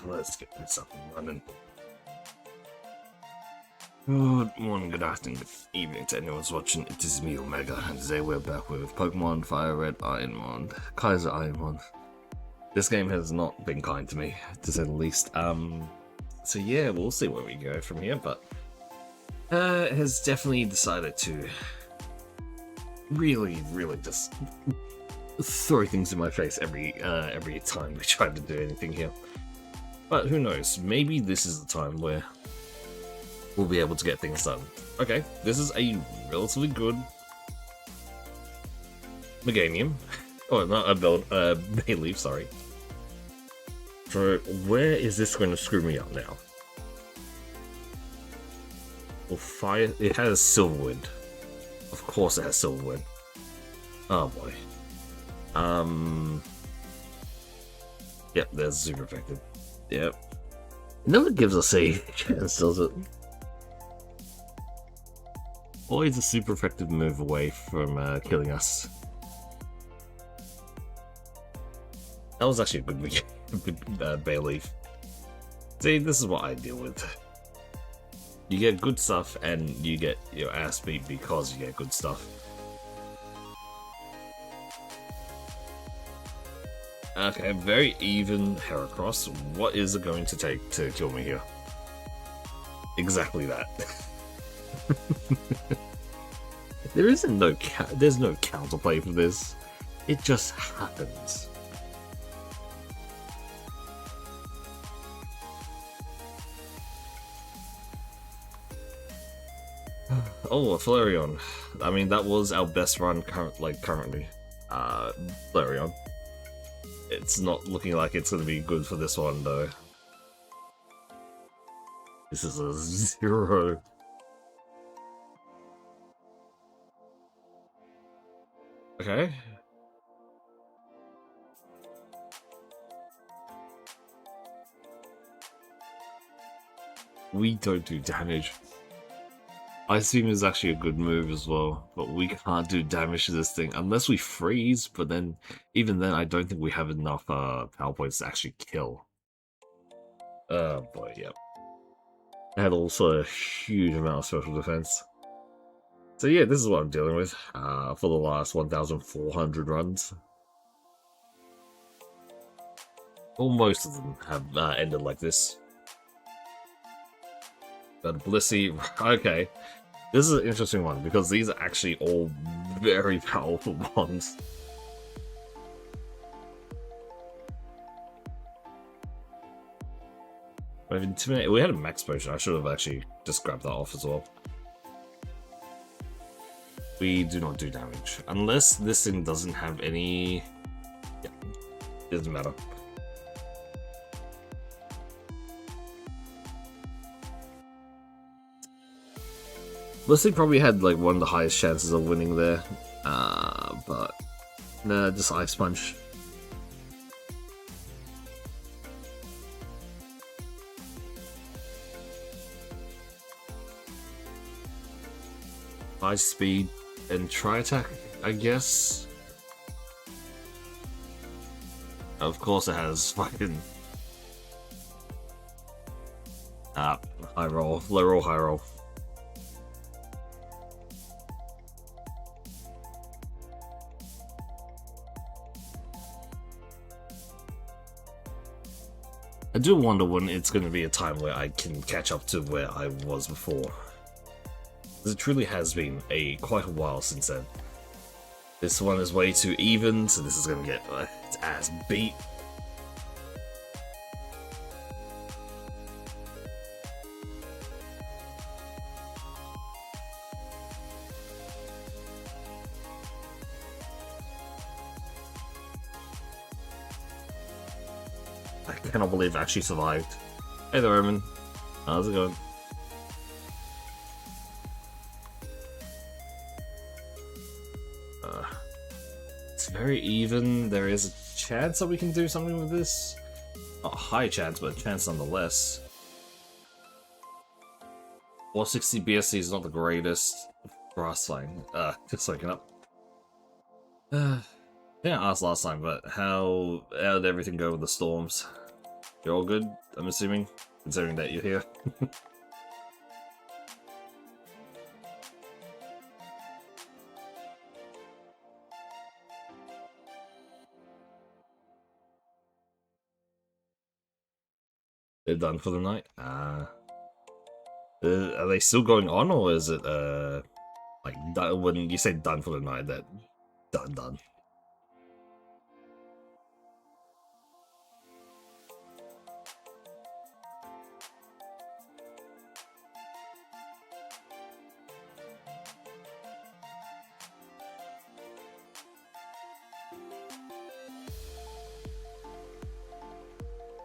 let's get this up and running. Good morning, good afternoon, good evening to anyone who's watching. It is me, Omega, and today we're back with Pokemon Fire Red Ironmon, Kaizo Ironmon. This game has not been kind to me, to say the least. So yeah, we'll see where we go from here, but it has definitely decided to really just throw things in my face every time we try to do anything here. But who knows? Maybe this is the time where we'll be able to get things done. Okay, this is a relatively good Meganium. Oh, not a build, Bayleaf, sorry. So, where is this going to screw me up now? Well, fire. It has Silverwind. Of course, it has Silverwind. Oh boy. Yep, there's super effective. Yep. It never gives us a chance, does it? Always a super effective move away from killing us. That was actually a good Bayleaf. See, this is what I deal with. You get good stuff, and you get your ass beat because you get good stuff. Okay, very even Heracross. What is it going to take to kill me here? Exactly that. There's no counterplay for this. It just happens. Oh, a Flareon. I mean, that was our best run currently. Flareon. It's not looking like it's going to be good for this one, though. This is a 0. Okay. We don't do damage. I assume is actually a good move as well, but we can't do damage to this thing unless we freeze, but then, even then, I don't think we have enough power points to actually kill. Oh boy, yep. It had also a huge amount of special defense. So yeah, this is what I'm dealing with for the last 1,400 runs. Well, most of them have ended like this. But Blissey, okay. This is an interesting one, because these are actually all very powerful bonds. We've intimidated. We had a max potion. I should have actually just grabbed that off as well. We do not do damage. Unless this thing doesn't have any... Yeah, it doesn't matter. Blissey probably had like one of the highest chances of winning there, but nah, just Ice Punch. High speed and try attack, I guess. Of course, it has fucking high roll, low roll, high roll. I do wonder when it's going to be a time where I can catch up to where I was before. It truly has been quite a while since then. This one is way too even, so this is going to get its ass beat. I cannot believe I actually survived. Hey there, Roman. How's it going? It's very even. There is a chance that we can do something with this. Not a high chance, but a chance nonetheless. 460 BSC is not the greatest. Grass line. Just waking up. I think I asked last time, but how did everything go with the storms? You're all good, I'm assuming, considering that you're here. They're done for the night? Are they still going on, or is it, like, when you say done for the night, that done?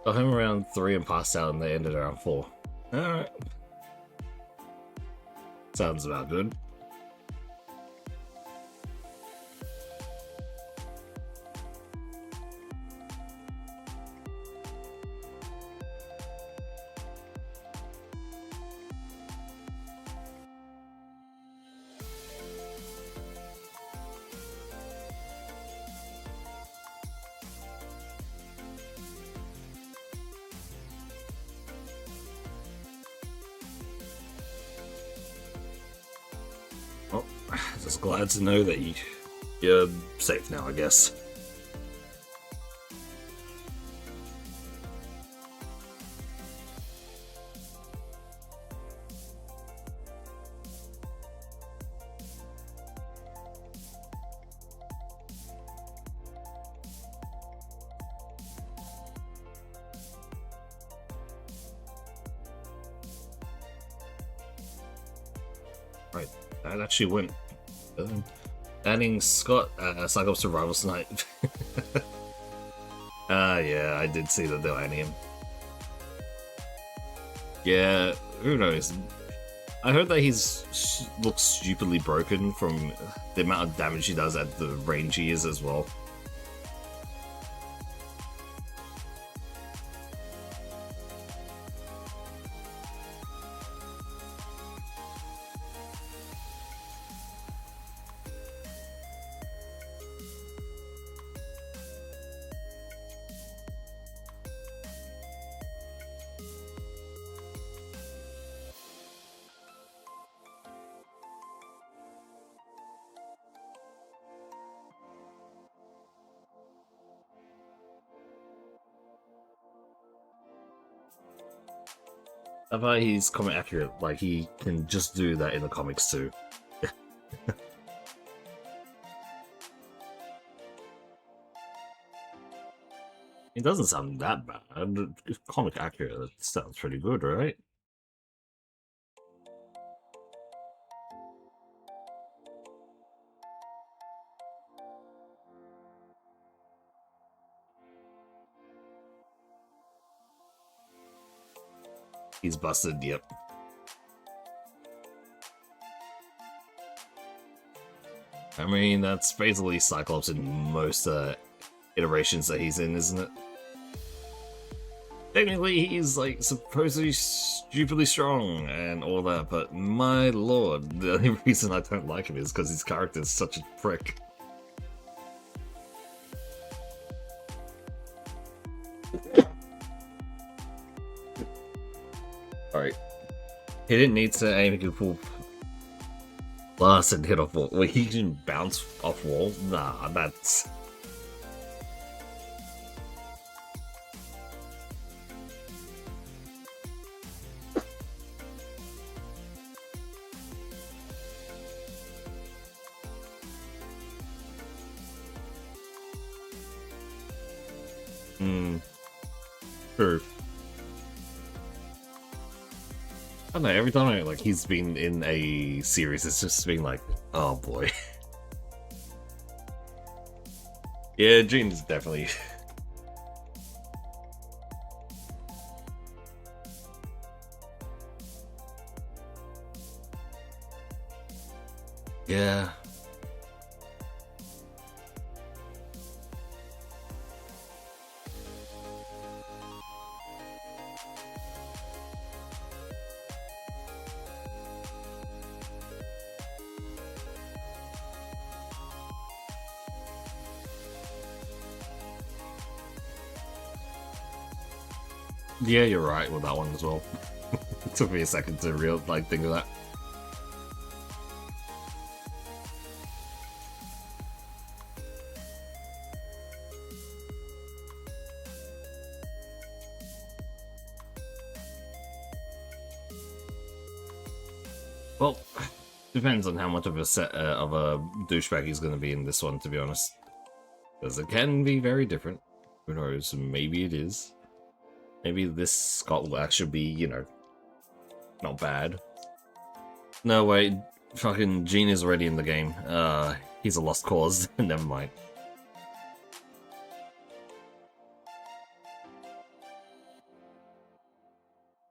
Got home around 3 and passed out, and they ended around 4. Alright. Sounds about good. Well, just glad to know that you're safe now, I guess. Right, that actually went. Adding Scott, Cyclops Survival Snipe. Yeah, I did see that they were adding him. Yeah, who knows? I heard that he's looks stupidly broken from the amount of damage he does at the range he is as well. I thought he's comic accurate, like he can just do that in the comics too. It doesn't sound that bad. If comic accurate, that sounds pretty good, right? He's busted, yep. I mean, that's basically Cyclops in most iterations that he's in, isn't it? Technically, he's like supposedly stupidly strong and all that, but my lord, the only reason I don't like him is because his character is such a prick. Alright. He didn't need to aim, he could pull blast and hit off wall. Wait, he can bounce off walls? Nah, that's... True. I don't know, every time he's been in a series, it's just been like, oh boy. Yeah, Jean is definitely... Yeah. Yeah, you're right with that one as well. It took me a second to think of that. Well, depends on how much of a douchebag he's going to be in this one, to be honest. Because it can be very different. Who knows? Maybe it is. Maybe this Scott will actually be, you know, not bad. No, wait. Fucking Gene is already in the game. He's a lost cause. Never mind.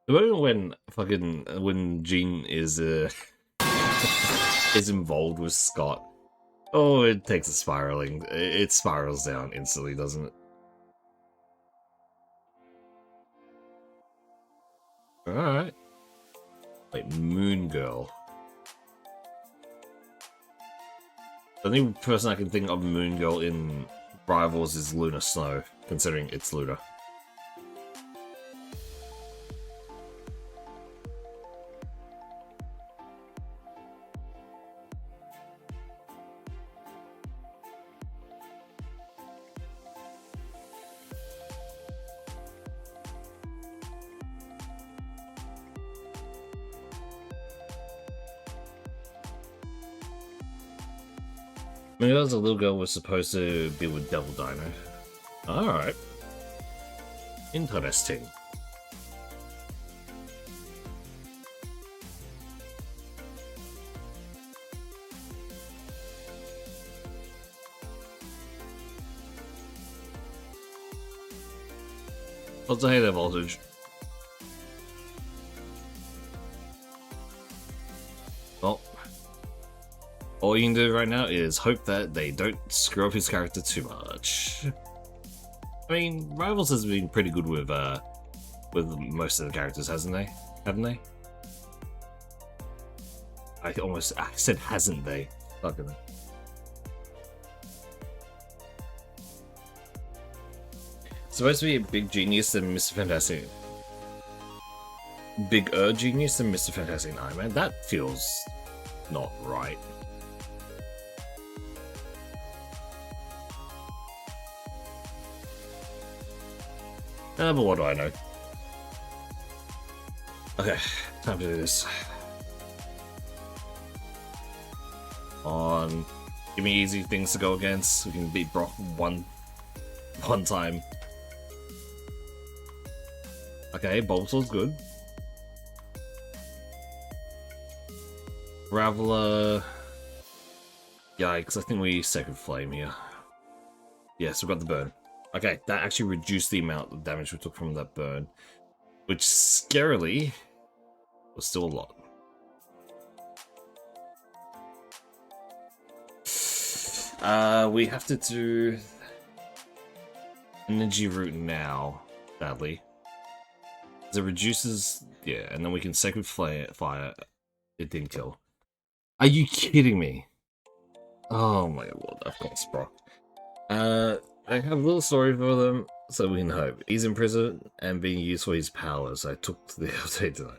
The moment when Gene is is involved with Scott, oh, it takes a spiraling. It spirals down instantly, doesn't it? Alright. Wait, Moon Girl. The only person I can think of Moon Girl in Rivals is Luna Snow, considering it's Luna. Maybe as a little girl was supposed to be with Devil Dino. Alright. Interesting. What's the halo voltage? Well, all you can do right now is hope that they don't screw up his character too much. I mean, Rivals has been pretty good with most of the characters, hasn't they? Haven't they? I said hasn't they? Fucking they. Supposed to be a big genius than Mr. Fantastic. Bigger genius than Mr. Fantastic and Iron Man. That feels not right. But what do I know? Okay, time to do this. On, give me easy things to go against. We can beat Brock one time. Okay, Bulbasaur's good. Graveler. Yikes, I think we Sacred Flame here. Yes, we've got the burn. Okay, that actually reduced the amount of damage we took from that burn, which scarily was still a lot. We have to do energy route now, sadly. It reduces, yeah, and then we can Sacred Fire. It didn't kill. Are you kidding me? Oh my lord, of course, Brock. I have a little story for them, so we can hope. He's in prison and being used for his powers. I took the update tonight.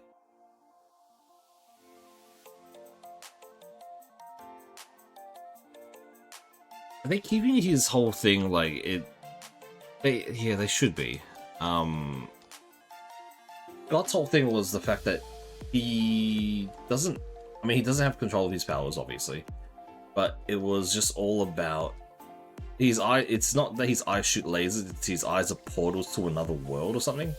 Are they keeping his whole thing like it? Yeah, they should be. God's whole thing was the fact that he doesn't. I mean, he doesn't have control of his powers, obviously, but it was just all about his eye. It's not that his eyes shoot lasers; it's his eyes are portals to another world or something.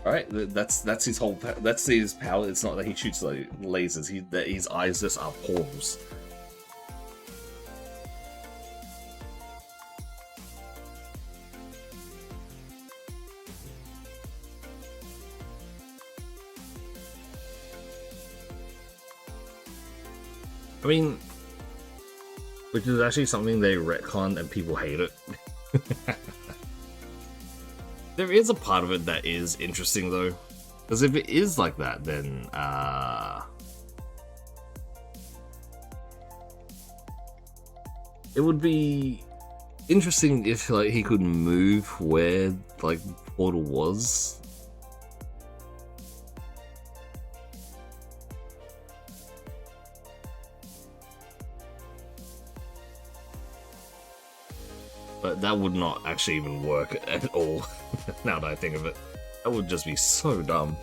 Right, that's his whole. That's his power. It's not that he shoots like lasers. That his eyes just are portals. I mean, which is actually something they retconned and people hate it. There is a part of it that is interesting though, because if it is like that, then It would be interesting if like he could move where like Portal was. But that would not actually even work at all, now that I think of it. That would just be so dumb.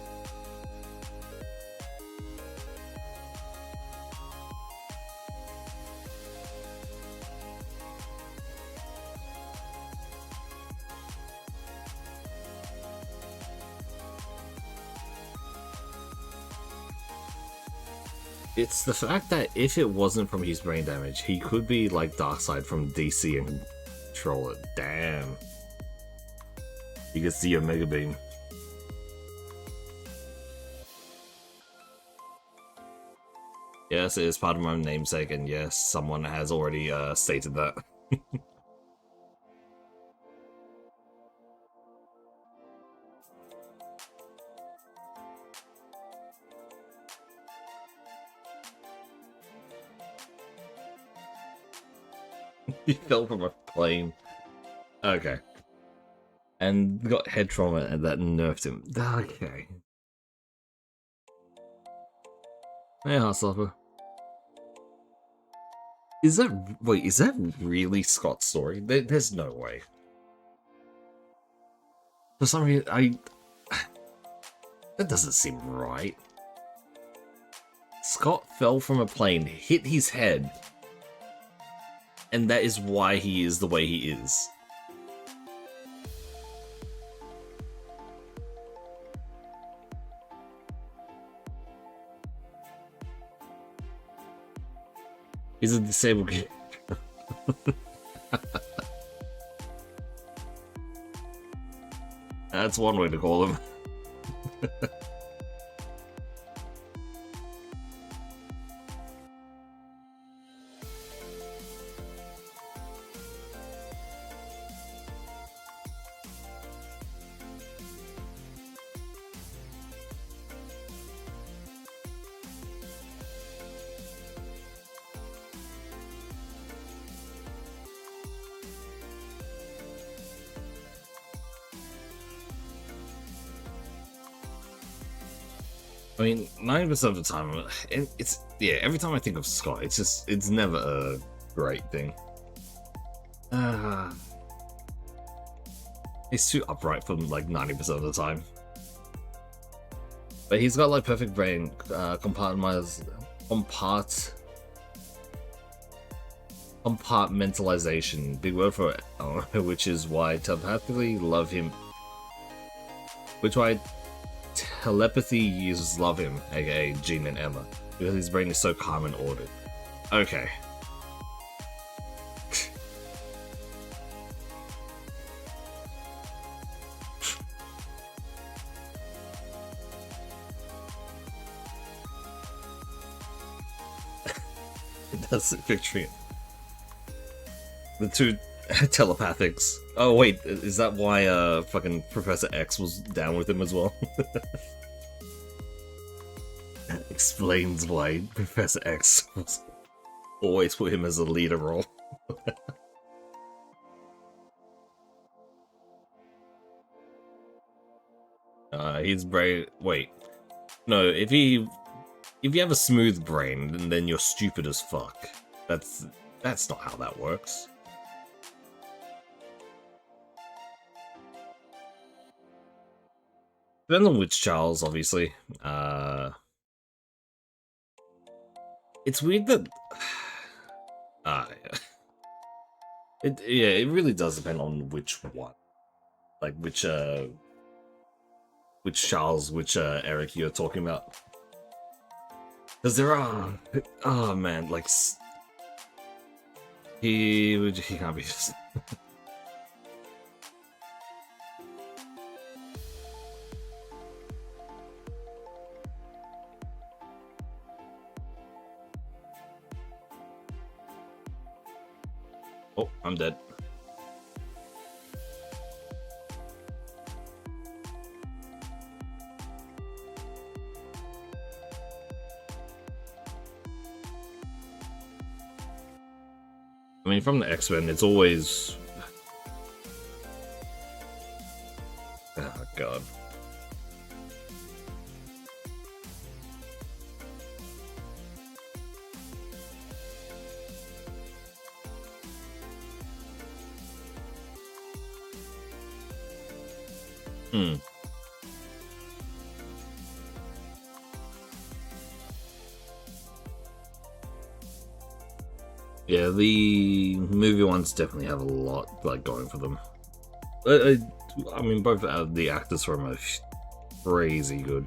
It's the fact that if it wasn't from his brain damage, he could be like Darkseid from DC and control it. Damn. You can see your Mega Beam. Yes, it is part of my namesake, and yes, someone has already stated that. He fell from a plane. Okay. And got head trauma and that nerfed him. Okay. Hey, Heartstopper. Is that... Wait, is that really Scott's story? There's no way. For some reason, that doesn't seem right. Scott fell from a plane, hit his head, and that is why he is the way he is. He's a disabled kid. That's one way to call him. I mean, 90% of the time, it's yeah. Every time I think of Scott, it's never a great thing. He's too upright for like 90% of the time. But he's got like perfect brain compartmentalization, big word for it, which is why telepathically love him. Which why telepathy users love him, aka Jean and Emma, because his brain is so calm and ordered. Okay. That's it, picturing it. The two telepathics. Oh wait, is that why fucking Professor X was down with him as well? That explains why Professor X was always put him as a leader role. His brain. Wait, no. If you have a smooth brain, then you're stupid as fuck. That's not how that works. Depends on which Charles, obviously. It's weird that. It really does depend on which one, like which Charles, which Eric you're talking about. Because there are, oh man, like he can't be just. Oh, I'm dead. I mean, from the X-Men, it's always... Oh, God. Hmm. Yeah, the movie ones definitely have a lot like going for them. I mean, both the actors from are crazy good.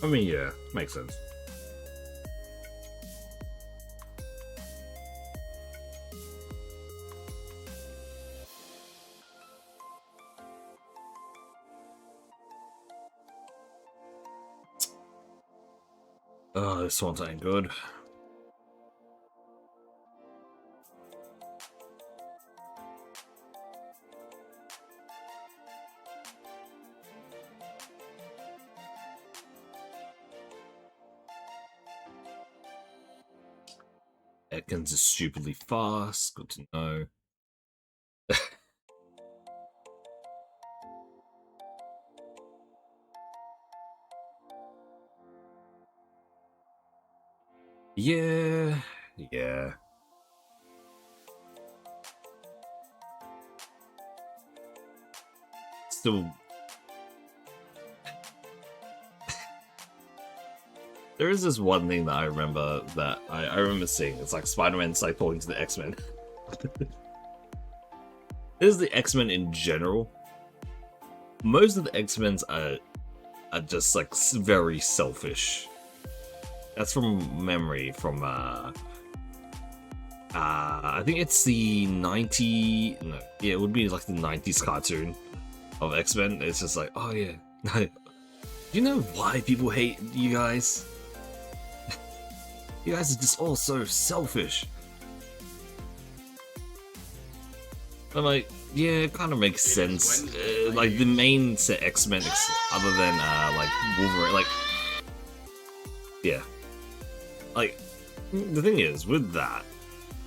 I mean, yeah, makes sense. Oh, this one's ain't good. Ekans is stupidly fast. Good to know. Yeah, yeah. Still, there is this one thing that I remember that I remember seeing. It's like Spider-Man's like talking to the X-Men. There's the X-Men in general. Most of the X-Men's are just like very selfish. That's from memory from I think it's the 90 no, yeah, it would be like the 90s cartoon of X-Men. It's just like, oh yeah. Do you know why people hate you guys? You guys are just all so selfish. I'm like, yeah, it kind of makes sense. Like the main set X-Men, other than like Wolverine, like yeah, like the thing is with that,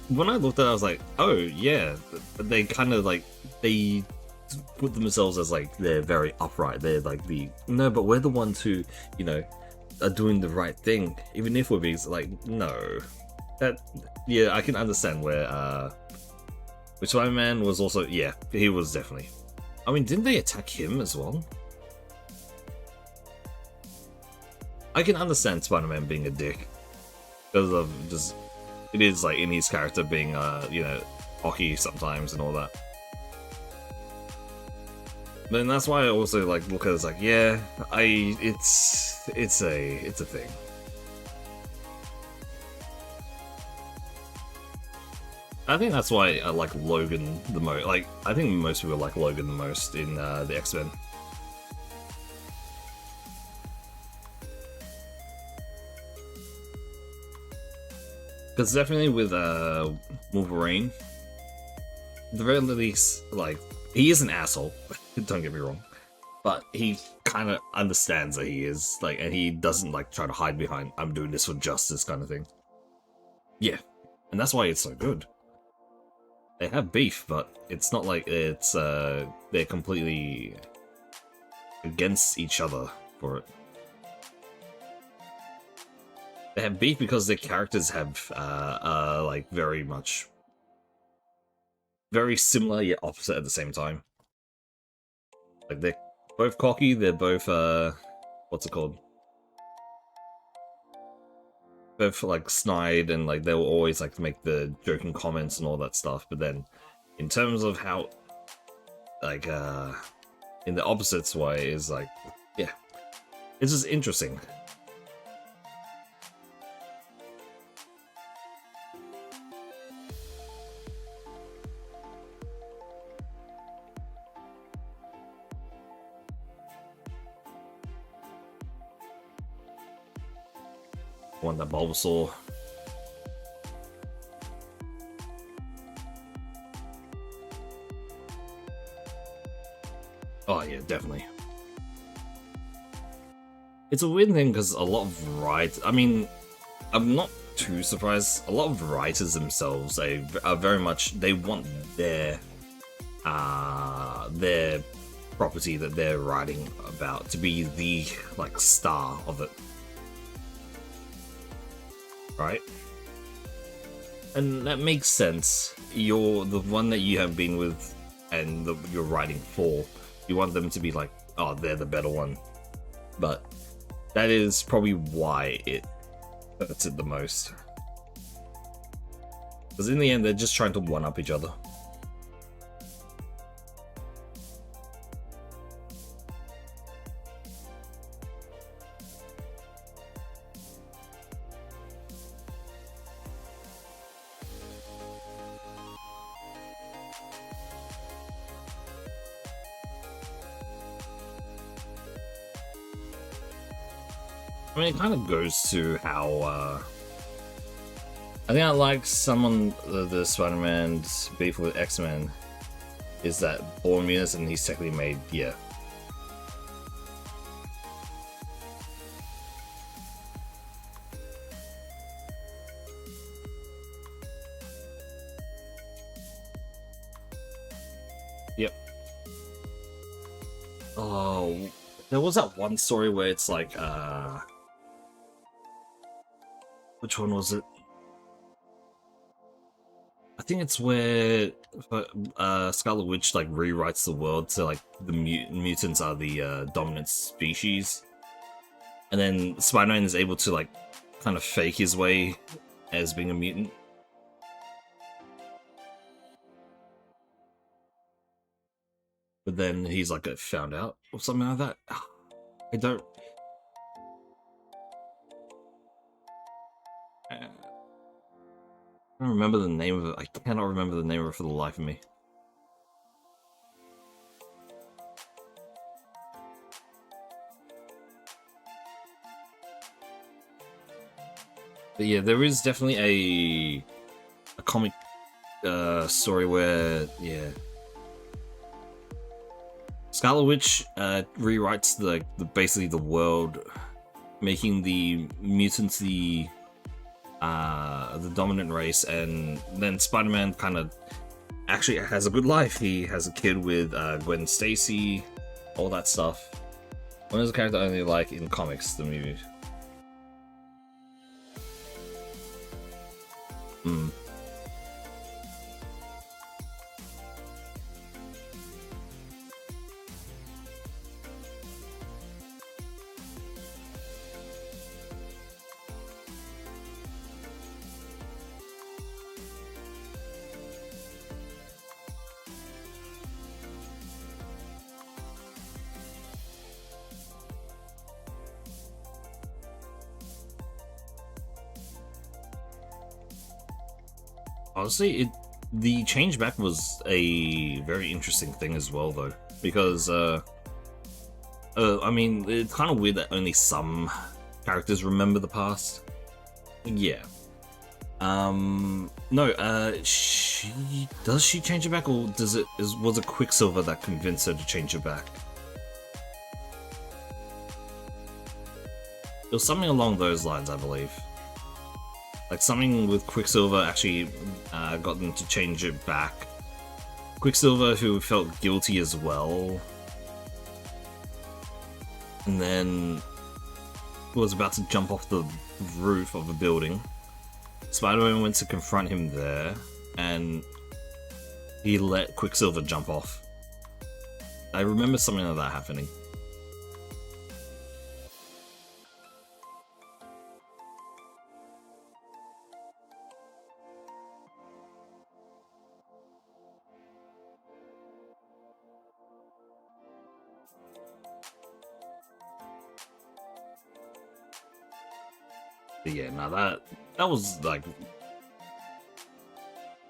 when I looked at it, I was like, oh yeah, they kind of like they put themselves as like they're very upright. They're like the no, but we're the ones who are doing the right thing, even if we're being like no. That yeah, I can understand where which Spider-Man was also yeah, he was definitely. I mean, didn't they attack him as well? I can understand Spider-Man being a dick because of just it is like in his character being cocky sometimes and all that. But then that's why I also like look at it as like yeah, it's a thing. I think that's why I like Logan the most. Like, I think most people like Logan the most in the X-Men. Because definitely with Wolverine, at the very least, like, he is an asshole. Don't get me wrong, but he kind of understands that he is like, and he doesn't like try to hide behind "I'm doing this for justice" kind of thing. Yeah, and that's why it's so good. They have beef, but it's not like it's they're completely against each other for it. They have beef because their characters have like very similar yet opposite at the same time. Like they're both cocky, they're both what's it called? Both like snide and like they will always like make the joking comments and all that stuff, but then in terms of how like in the opposite way is like, yeah, it's just interesting. Want that Bulbasaur. Oh yeah, definitely. It's a weird thing because a lot of writers, I mean, I'm not too surprised. A lot of writers themselves are very much, they want their property that they're writing about to be the like star of it, right? And that makes sense. You're the one that you have been with and you're writing for. You want them to be like, oh, they're the better one. But that is probably why it hurts it the most. Because in the end, they're just trying to one-up each other. I mean, it kind of goes to how, I think I like someone, the Spider-Man's beef with X-Men is that Born Mutants, and he's technically made, yeah. Yep. Oh, there was that one story where it's like, which one was it? I think it's where Scarlet Witch like rewrites the world to like the mutants are the dominant species, and then Spider-Man is able to like kind of fake his way as being a mutant. But then he's like found out or something like that. I don't. I don't remember the name of it. I cannot remember the name of it for the life of me. But yeah, there is definitely a comic story where, yeah, Scarlet Witch rewrites the basically the world, making the mutants the dominant race, and then Spider-Man kind of actually has a good life. He has a kid with Gwen Stacy, all that stuff. One is a character I only like in comics, the movie. Hmm. Honestly, the change back was a very interesting thing as well, though, because I mean, it's kind of weird that only some characters remember the past. Yeah. No. Does she change it back, or was it Quicksilver that convinced her to change it back? It was something along those lines, I believe. Like something with Quicksilver actually got them to change it back. Quicksilver, who felt guilty as well, and then was about to jump off the roof of a building. Spider-Man went to confront him there, and he let Quicksilver jump off. I remember something like that happening. Yeah, no, that was like,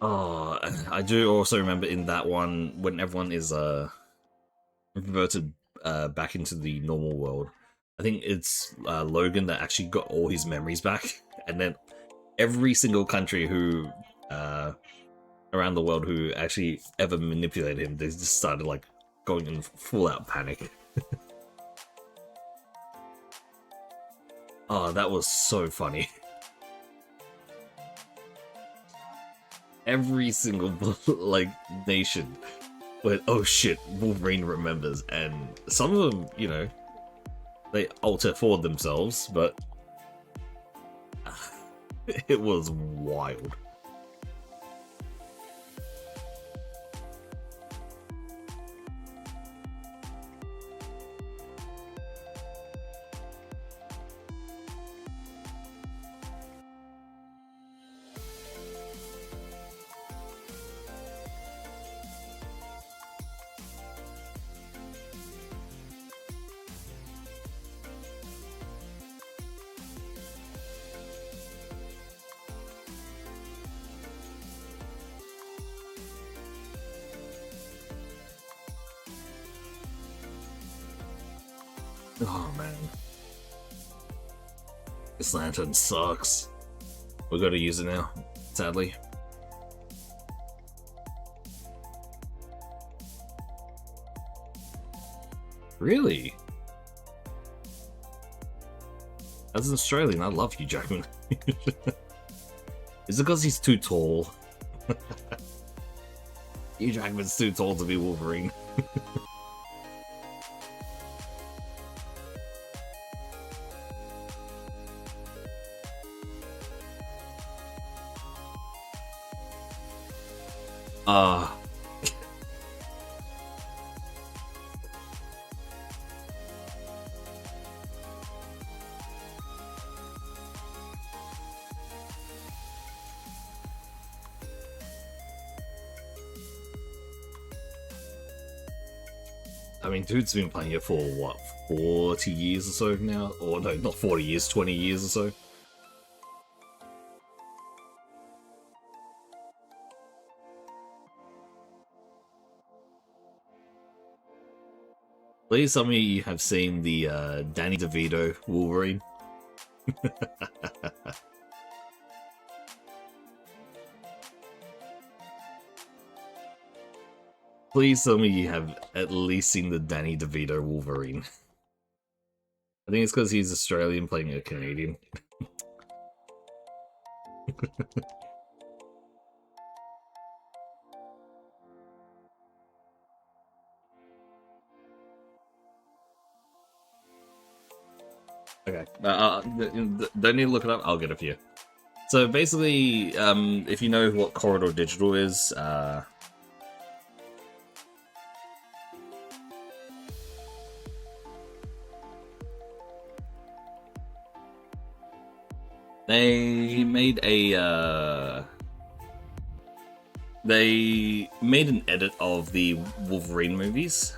oh, I do also remember in that one when everyone is reverted back into the normal world. I think it's Logan that actually got all his memories back, and then every single country who around the world who actually ever manipulated him, they just started like going in full out panic. Oh, that was so funny. Every single like nation went, oh shit, Wolverine remembers, and some of them, you know, they alter for themselves, but it was wild. Oh man. This lantern sucks. We gotta use it now, sadly. Really? As an Australian, I love Hugh Jackman. Is it because he's too tall? Hugh Jackman's too tall to be Wolverine. Ah. I mean, dude's been playing it for, what, 40 years or so now? Or no, not 40 years, 20 years or so. Please tell me you have seen the Danny DeVito Wolverine. Please tell me you have at least seen the Danny DeVito Wolverine. I think it's because he's Australian playing a Canadian. Okay. Don't need to look it up. I'll get it for you. So basically, if you know what Corridor Digital is, they made an edit of the Wolverine movies.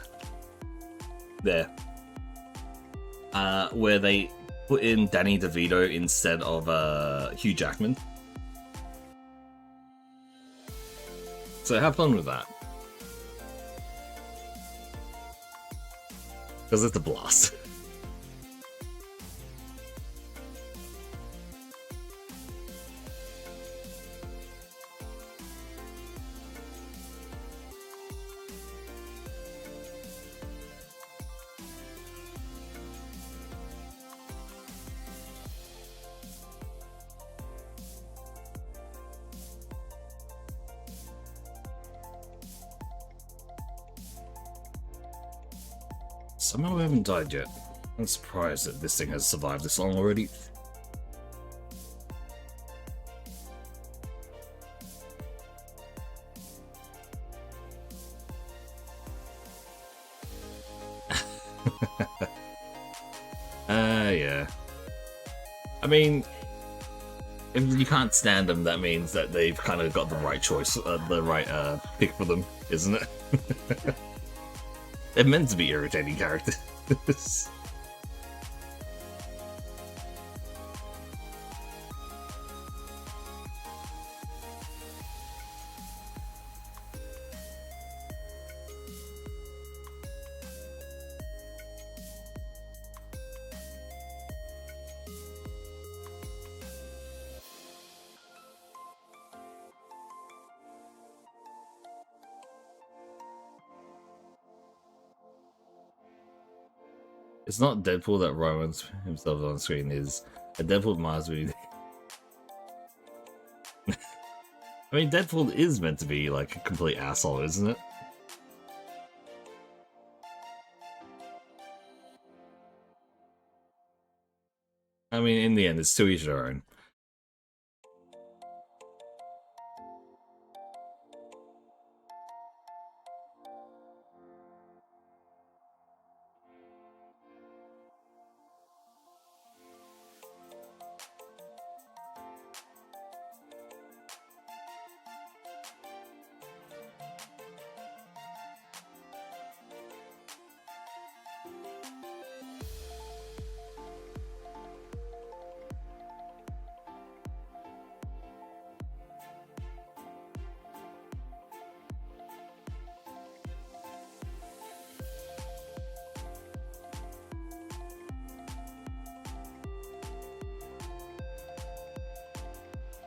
There. Where they put in Danny DeVito instead of Hugh Jackman. So have fun with that. Because it's a blast. Somehow I haven't died yet. I'm surprised that this thing has survived this long already. Yeah. I mean, if you can't stand them, that means that they've kind of got the right choice, the right pick for them, isn't it? They're meant to be irritating characters. It's not Deadpool that romance himself on screen. Is a Deadpool reminds me. I mean, Deadpool is meant to be like a complete asshole, isn't it? I mean, in the end, it's to each their own.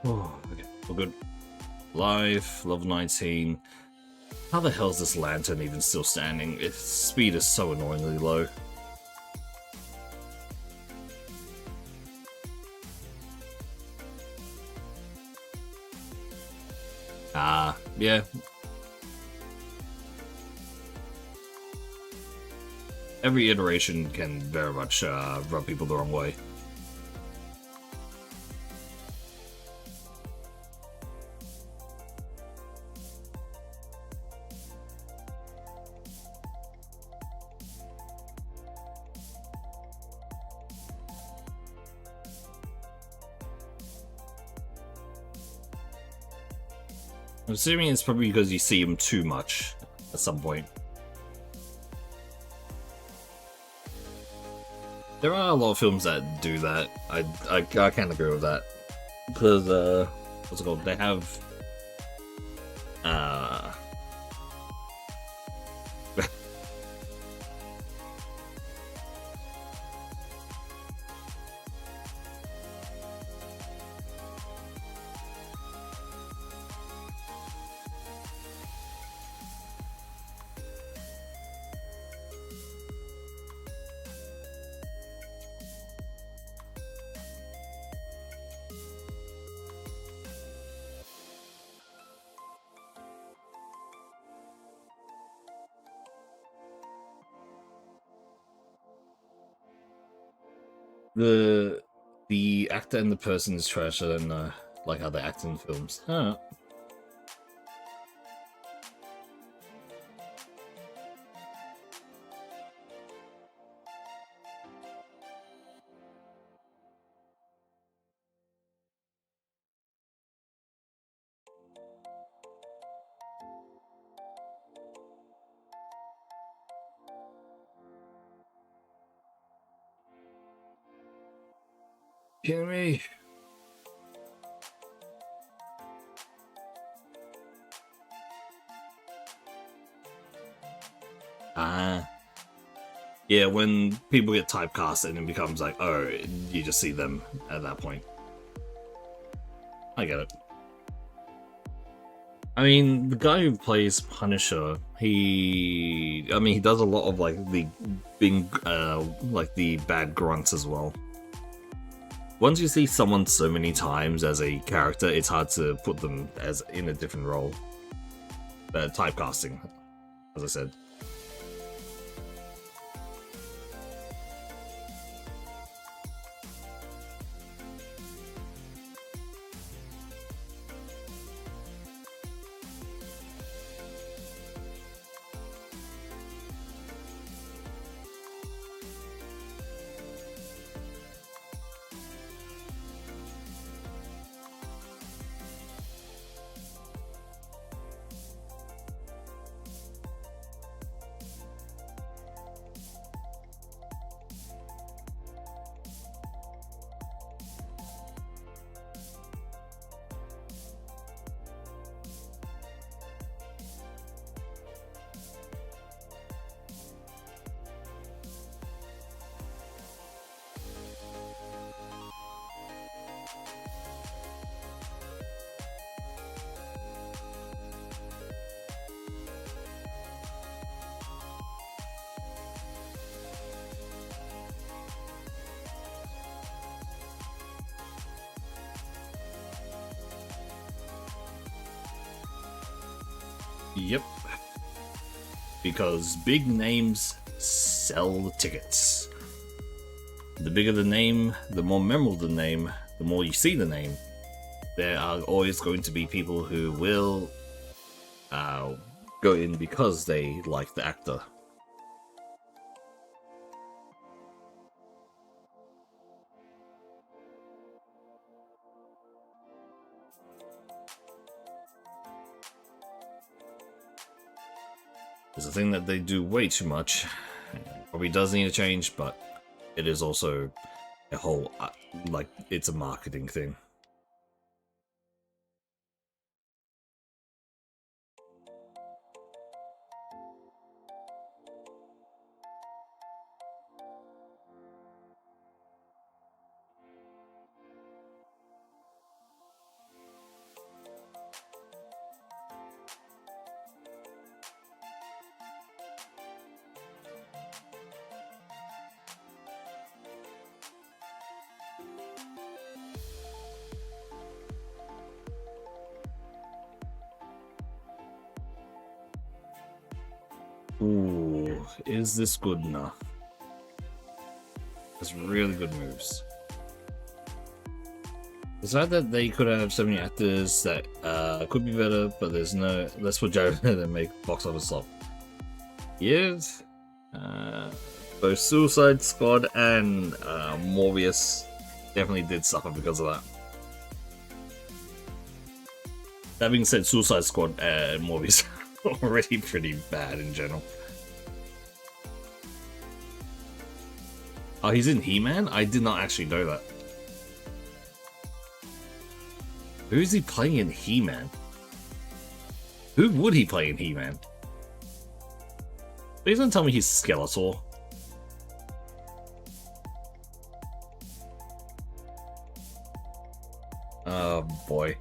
Oh, okay. We're good. Life, level 19. How the hell is this lantern even still standing? Its speed is so annoyingly low. Ah, yeah. Every iteration can very much rub people the wrong way. I'm assuming it's probably because you see him too much at some point. There are a lot of films that do that. I can't agree with that. Because, what's it called? They have, uh... the actor and the person is trash. I don't know, like how they act in films. Huh. Kidding me? Ah. Yeah, when people get typecast and it becomes like, oh, you just see them at that point. I get it. I mean, the guy who plays Punisher, he does a lot of like the being, like the bad grunts as well. Once you see someone so many times as a character, it's hard to put them as in a different role. Typecasting, as I said. Yep. Because big names sell tickets. The bigger the name, the more memorable the name, the more you see the name, there are always going to be people who will go in because they like the actor. It's a thing that they do way too much. Probably does need to change, but it is also a whole, like, it's a marketing thing. Ooh, is this good enough? It's really good moves. The fact that they could have so many actors that could be better, but there's no. Let's put Jared and make box office flop. Yes. Both Suicide Squad and Morbius definitely did suffer because of that. That being said, Suicide Squad and Morbius are already pretty bad in general. Oh, he's in He-Man? I did not actually know that. Who is he playing in He-Man? Who would he play in He-Man? Please don't tell me he's Skeletor. Oh boy.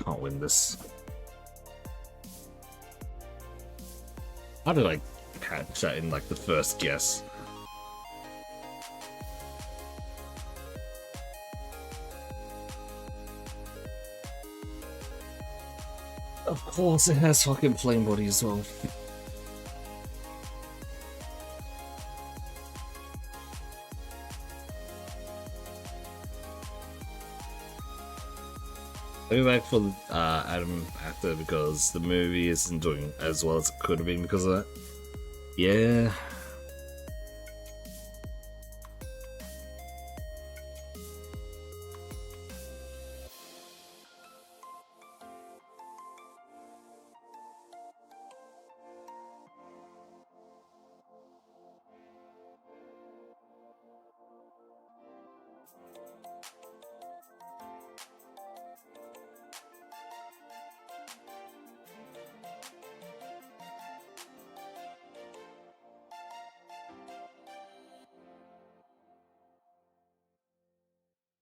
Can't win this. How did I catch that in like the first guess? Of course, it has fucking flame body as well. I'll be back for Adam after because the movie isn't doing as well as it could have been because of that. Yeah.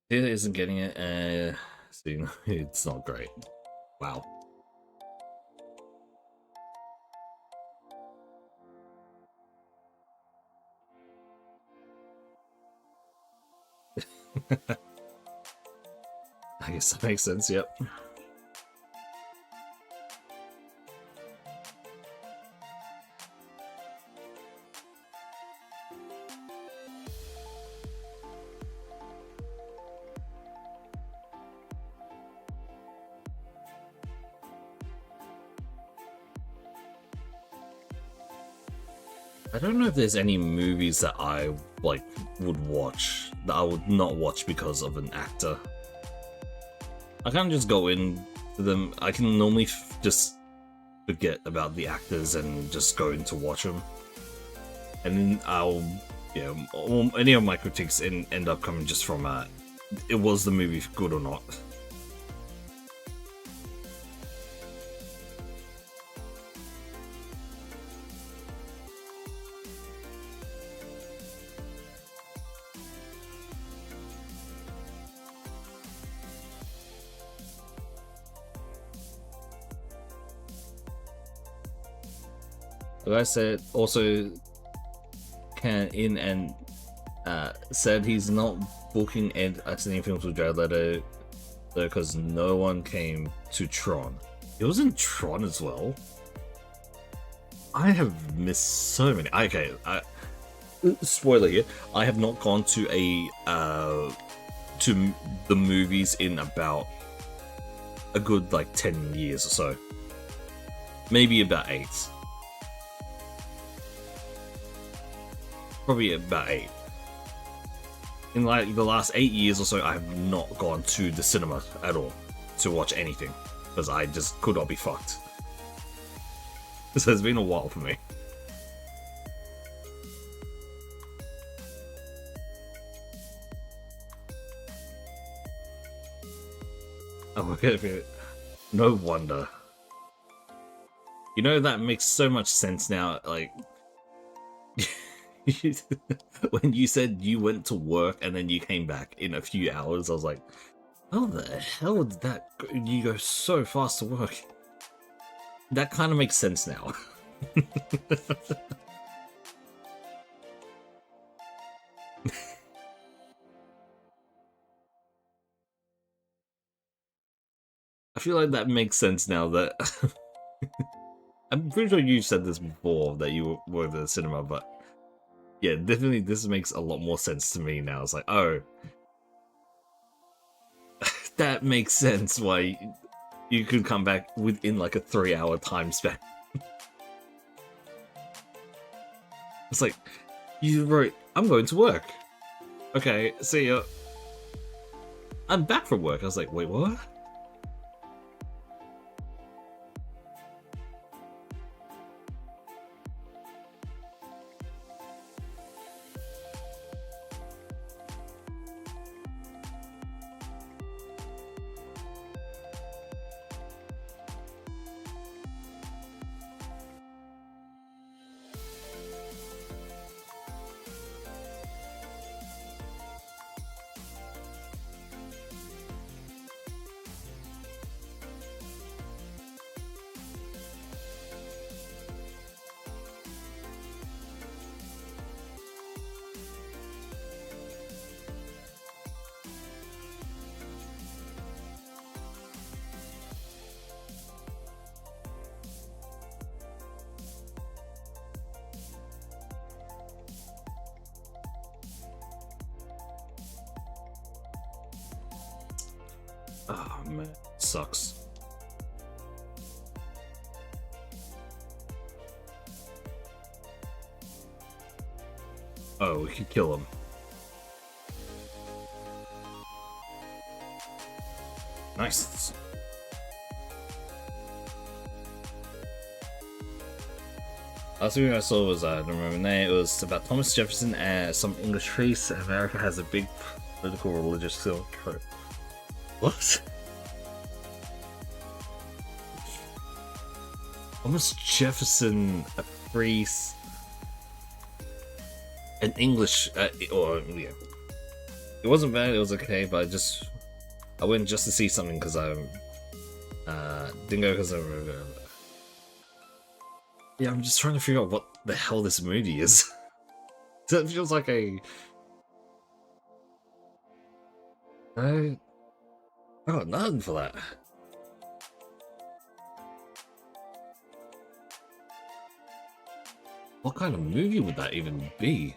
It isn't getting it. See, it's not great. Wow. I guess that makes sense, yep. I don't know if there's any movies that I like would watch that I would not watch because of an actor. I can't just go in to them. I can normally just forget about the actors and just go in to watch them, and then I'll, any of my critiques end up coming just from it was the movie good or not. Like I said, also can in and said he's not booking and attending films with Jared Leto because no one came to Tron. It was in Tron as well. I have missed so many. Okay, spoiler here. I have not gone to to the movies in about a good like 10 years or so. Maybe about 8. Probably about 8. In like the last 8 years or so, I have not gone to the cinema at all to watch anything because I just could not be fucked. So it's been a while for me. Oh, okay. No wonder. You know, that makes so much sense now. Like, when you said you went to work and then you came back in a few hours, I was like, how the hell did that go? You go so fast to work? That kind of makes sense now. I feel like that makes sense now that I'm pretty sure you said this before that you were at the cinema, but yeah, definitely this makes a lot more sense to me now. It's like, oh, that makes sense why you could come back within like a 3-hour time span. It's like, you wrote, I'm going to work. Okay, see ya. I'm back from work. I was like, wait, what? Oh man, sucks. Oh, we could kill him. Nice. Last thing I saw was, I don't remember the name, it was about Thomas Jefferson and some English priest. America has a big political religious silk coat. What? Thomas Jefferson, a priest, an English, or yeah, it wasn't bad. It was okay, but I went just to see something because I didn't go because yeah, I'm just trying to figure out what the hell this movie is. It feels like a I got nothing for that. What kind of movie would that even be?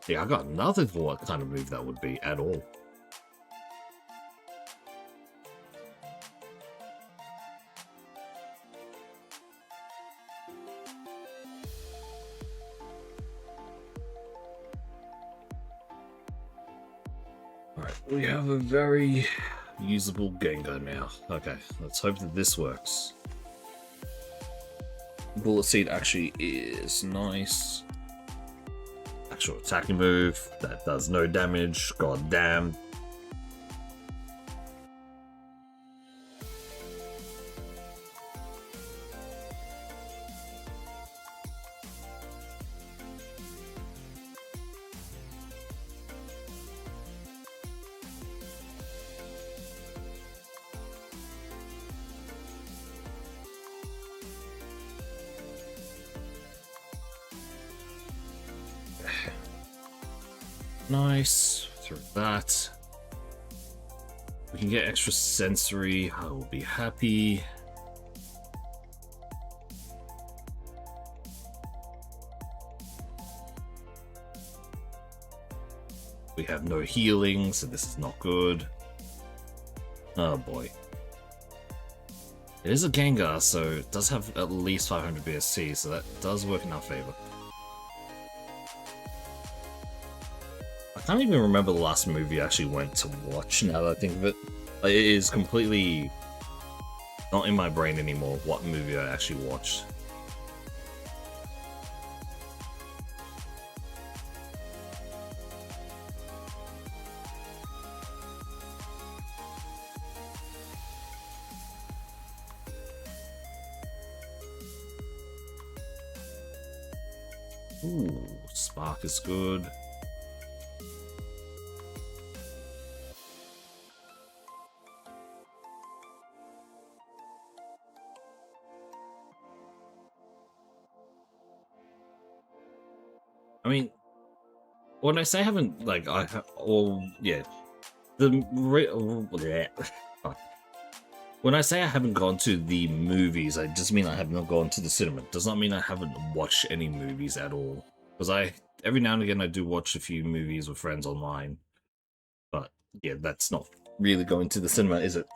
Yeah, I got nothing for what kind of movie that would be at all. Alright, we have a very usable Gengar now. Okay, let's hope that this works. Bullet Seed actually is nice. Actual attacking move that does no damage. God damn. Nice. Through that. We can get extra sensory. I will be happy. We have no healing, so this is not good. Oh boy. It is a Gengar, so it does have at least 500 BSC, so that does work in our favor. I can't even remember the last movie I actually went to watch now that I think of it. It is completely not in my brain anymore what movie I actually watched. Ooh, Spark is good. I mean, when I say I haven't, like, yeah, when I say I haven't gone to the movies, I just mean I have not gone to the cinema. It does not mean I haven't watched any movies at all. Because every now and again, I do watch a few movies with friends online. But, yeah, that's not really going to the cinema, is it?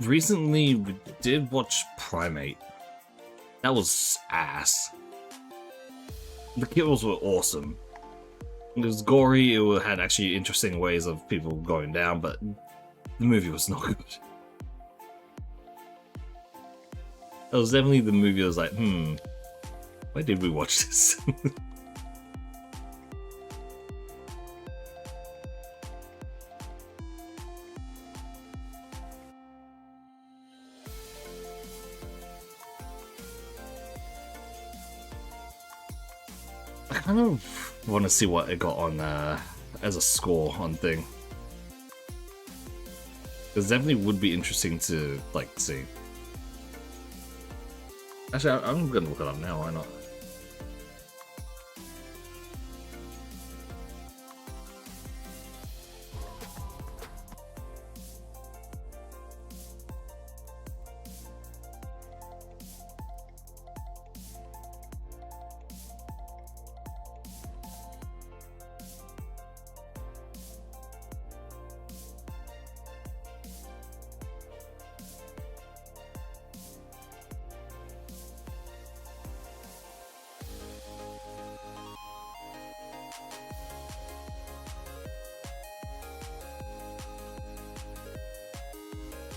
Recently, we did watch Primate. That was ass. The kills were awesome. It was gory, it had actually interesting ways of people going down, but the movie was not good. That was definitely the movie I was like, why did we watch this? I kind of want to see what it got on as a score on thing. Because definitely would be interesting to like see. Actually, I'm gonna look it up now. Why not?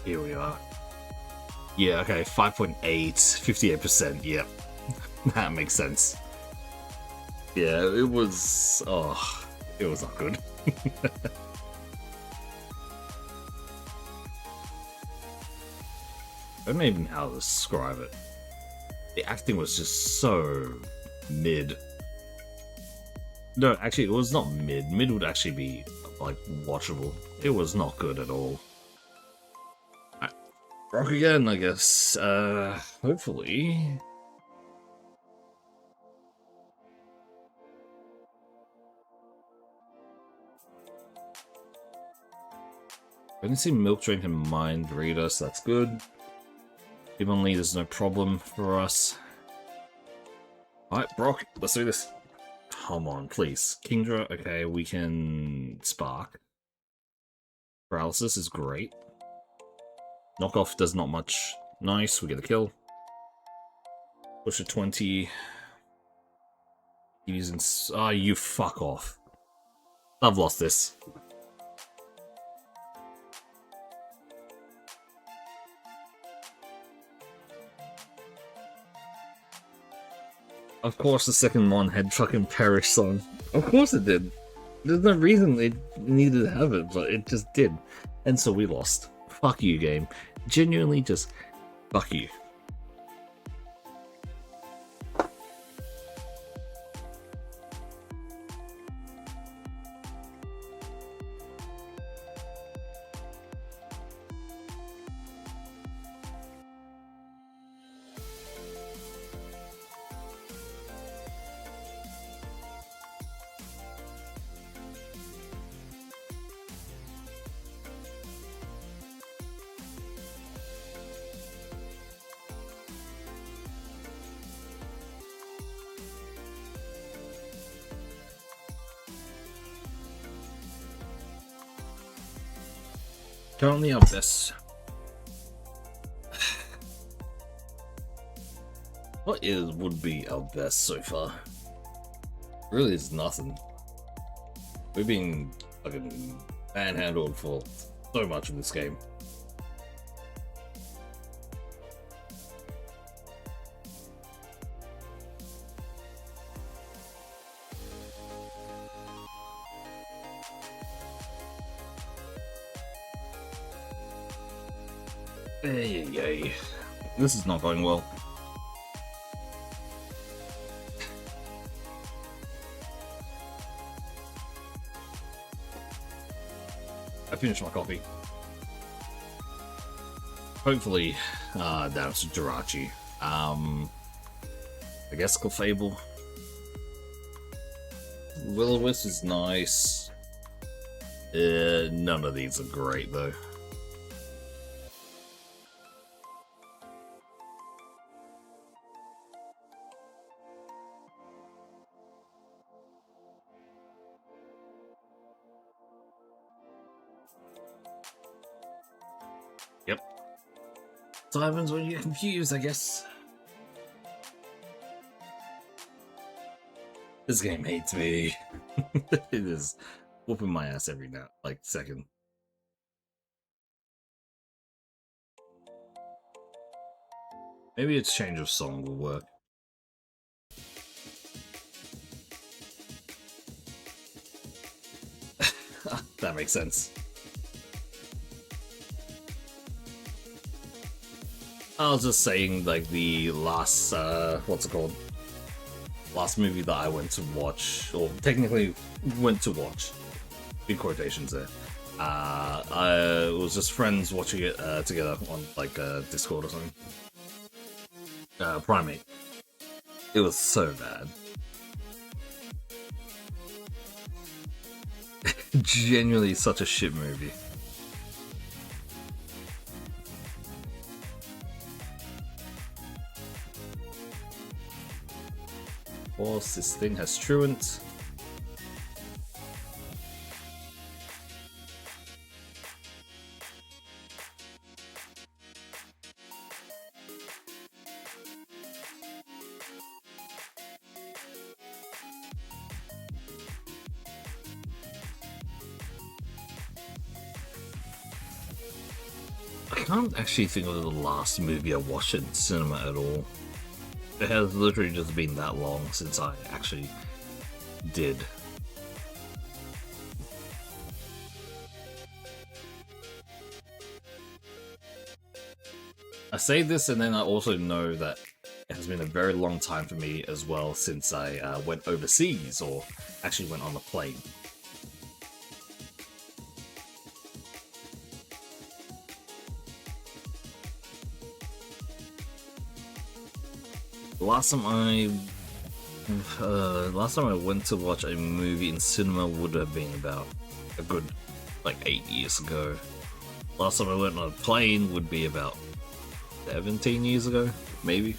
Here we are. Yeah, okay, 5.8, 58%, yeah. That makes sense. Yeah, it was... oh, it was not good. I don't even know how to describe it. The acting was just so mid. No, actually, it was not mid. Mid would actually be, like, watchable. It was not good at all. Rock again, I guess. Hopefully. I didn't see Milk Drink and Mind Reader, so that's good. Evenly, there's no problem for us. Alright, Brock, let's do this. Come on, please. Kingdra, okay, we can Spark. Paralysis is great. Knockoff does not much. Nice, we get a kill. Push a 20. Using... ah, you fuck off. I've lost this. Of course the second Mon had fucking perished on. Of course it did. There's no reason it needed to have it, but it just did. And so we lost. Fuck you, game. Genuinely just... fuck you. Currently our best... would be our best so far? Really is nothing. We've been fucking manhandled for so much of this game. Yay. This is not going well. I finished my coffee. Hopefully, that's Jirachi. I guess Clefable. Will-O-Wisp is nice. None of these are great though. Yep. So happens when you get confused, I guess. This game hates me. It is whooping my ass every now, second. Maybe its change of song will work. That makes sense. I was just saying, like, the last, what's it called? Last movie that I went to watch, or technically went to watch, big quotations there. I was just friends watching it together on, like, Discord or something. Primate. It was so bad. Genuinely such a shit movie. Of course, this thing has truant. I can't actually think of the last movie I watched in cinema at all. It has literally just been that long since I actually did. I say this and then I also know that it has been a very long time for me as well since I went overseas or actually went on a plane. Last time I went to watch a movie in cinema would have been about a good, like, 8 years ago. Last time I went on a plane would be about 17 years ago, maybe.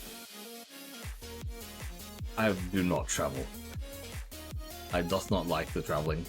I do not travel. I does not like the traveling.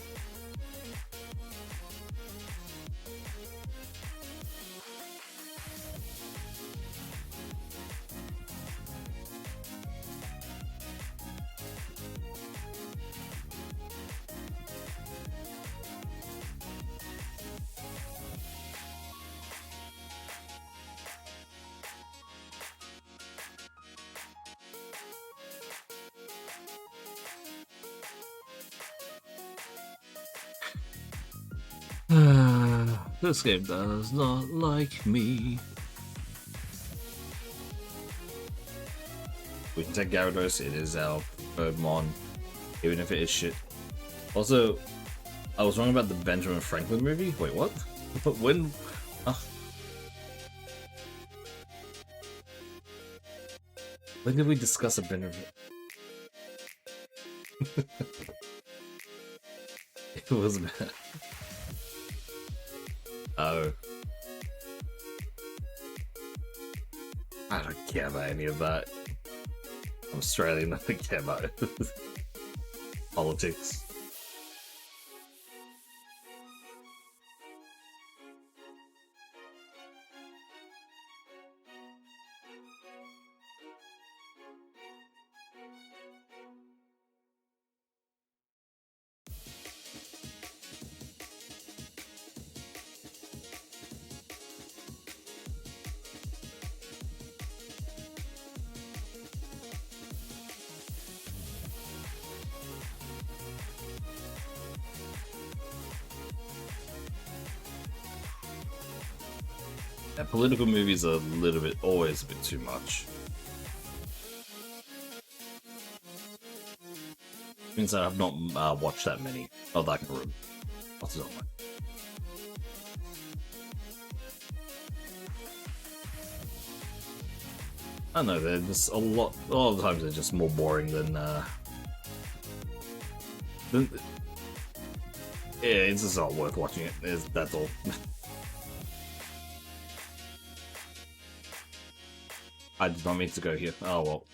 This game does not like me. We can take Gyarados, it is our preferred mon, even if it is shit. Also, I was wrong about the Benjamin Franklin movie. Wait, what? When? When did we discuss a Benjamin? It was bad. Oh. I don't care about any of that. I'm Australian, I don't care about it. Politics. Political movies are always a bit too much. Means that I've not watched that many. Oh, that room. What's it on like? I don't know, they're just a lot of the times they're just more boring than yeah, it's just not worth watching it. That's all. I did not mean to go here. Oh well.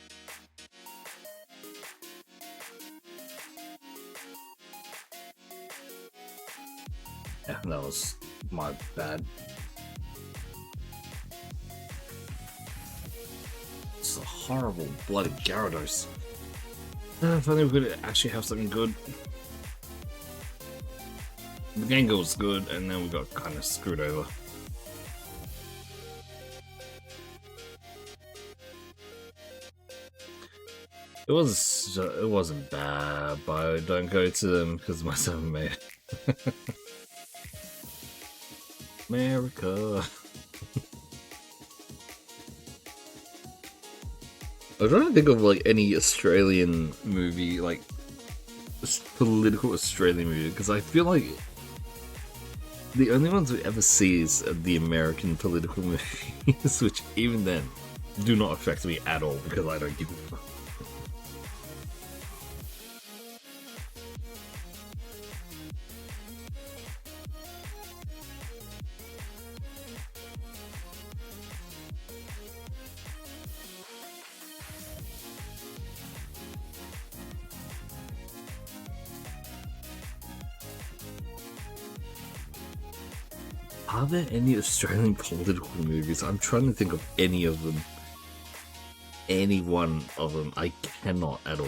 Yeah, that was my bad. It's a horrible bloody Gyarados. If only we could actually have something good. The Gengar was good, and then we got kind of screwed over. It wasn't bad, but I don't go to them because my son made America. I'm trying to think of like any Australian movie, like political Australian movie, because I feel like the only ones we ever see is the American political movies, which even then do not affect me at all because I don't give a fuck. Are there any Australian political movies? I'm trying to think of any of them. Any one of them. I cannot at all.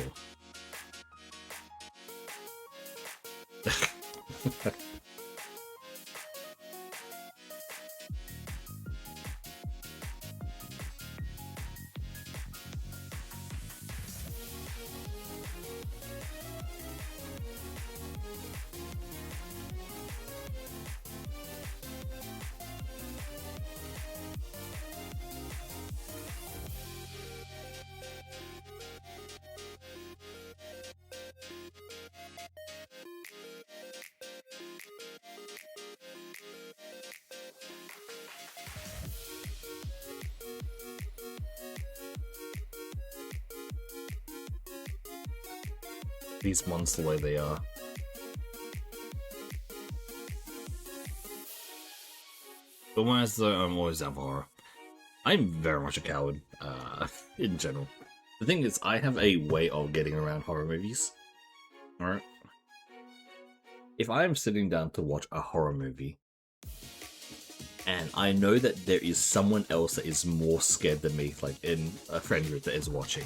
These months the way they are. But when I'm always down for horror. I'm very much a coward, in general. The thing is, I have a way of getting around horror movies. Alright? If I am sitting down to watch a horror movie, and I know that there is someone else that is more scared than me, like in a friend group that is watching,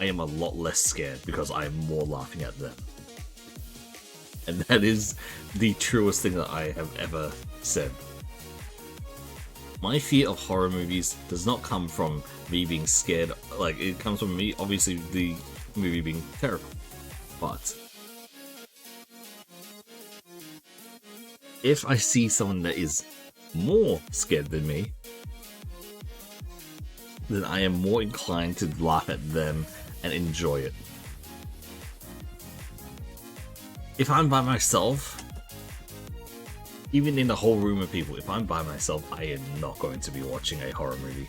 I am a lot less scared because I am more laughing at them. And that is the truest thing that I have ever said. My fear of horror movies does not come from me being scared, like it comes from me, obviously the movie being terrible. But if I see someone that is more scared than me, then I am more inclined to laugh at them and enjoy it. If I'm by myself, even in the whole room of people, if I'm by myself, I am not going to be watching a horror movie.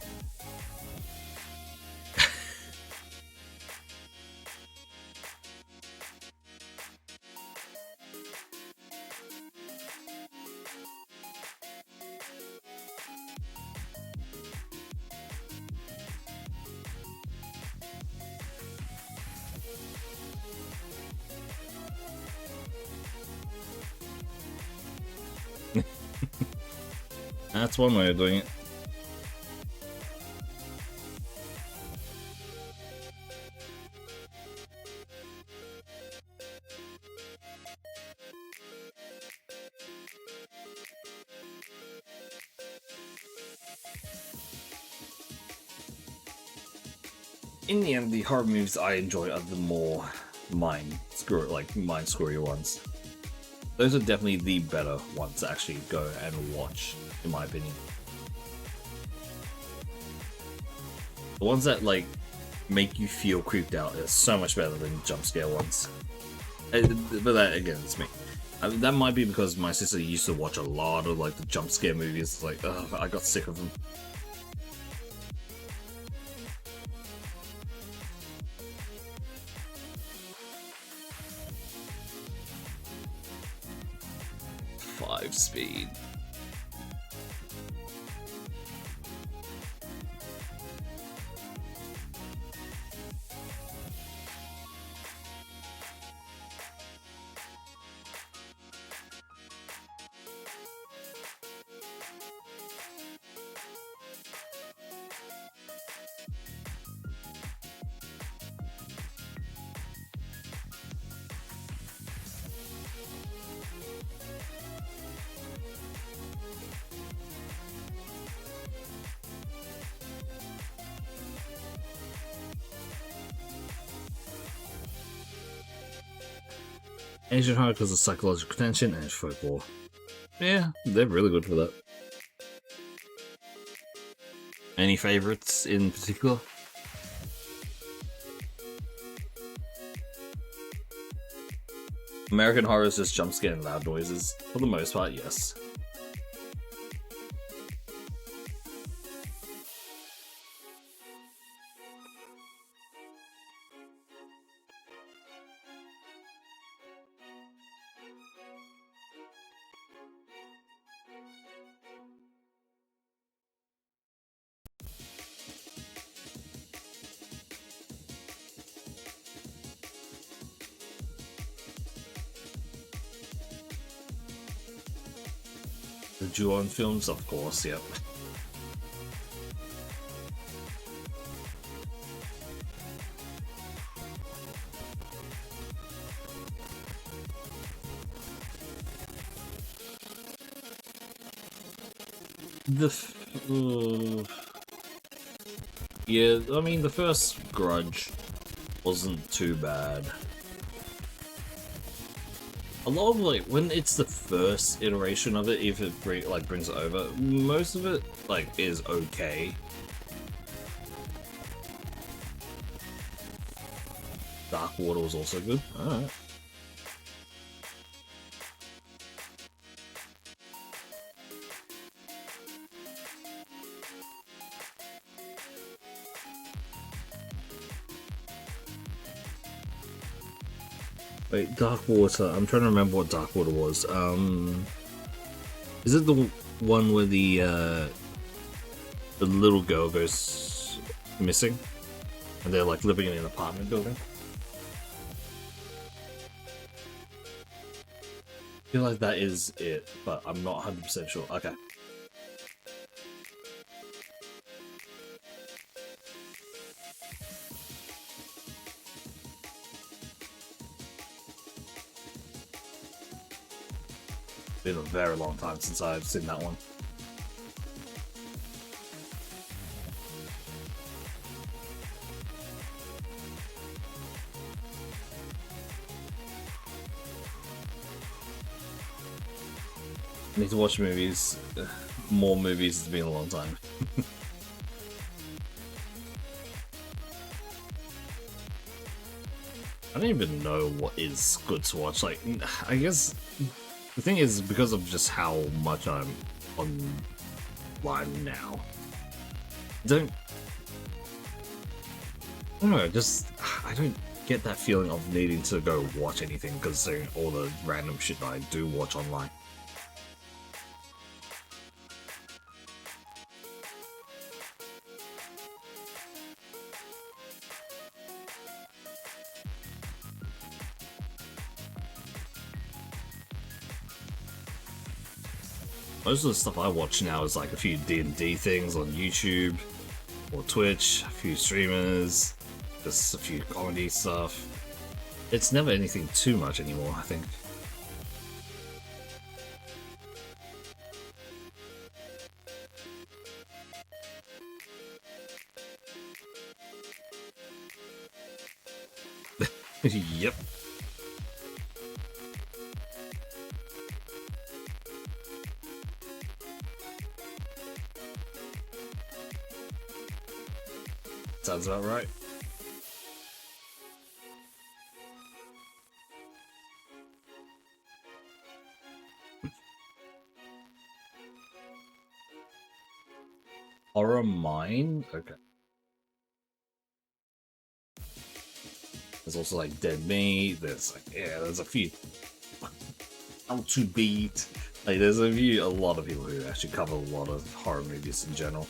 That's one way of doing it. In the end, the horror movies I enjoy are the more mind screwy ones. Those are definitely the better ones to actually go and watch, in my opinion. The ones that like make you feel creeped out are so much better than jump scare ones. But that again, it's me. That might be because my sister used to watch a lot of like the jump scare movies. Like, I got sick of them. Five speed. Ancient Heart because of psychological tension and folklore. Yeah, they're really good for that. Any favorites in particular? American Horror is just jump scare and loud noises. For the most part, yes. The Ju-on films, of course, yep. Yeah, I mean, the first Grudge wasn't too bad. A lot of, like, when it's the first iteration of it, if it brings it over, most of it, like, is okay. Dark Water was also good. Alright. Wait, Dark Water. I'm trying to remember what Dark Water was. Is it the one where the little girl goes missing, and they're like living in an apartment building? I feel like that is it, but I'm not 100% sure. Okay. Been a very long time since I've seen that one. I need to watch movies. More movies. It's been a long time. I don't even know what is good to watch. Like, I guess the thing is, because of just how much I'm online now, I don't know, I don't get that feeling of needing to go watch anything considering all the random shit that I do watch online. Most of the stuff I watch now is like a few D&D things on YouTube or Twitch, a few streamers, just a few comedy stuff. It's never anything too much anymore, I think. Yep. sounds about right. Horror Mine? Okay. There's also like Dead Meat, there's like, yeah, there's a few. How to Beat. Like, there's a lot of people who actually cover a lot of horror movies in general.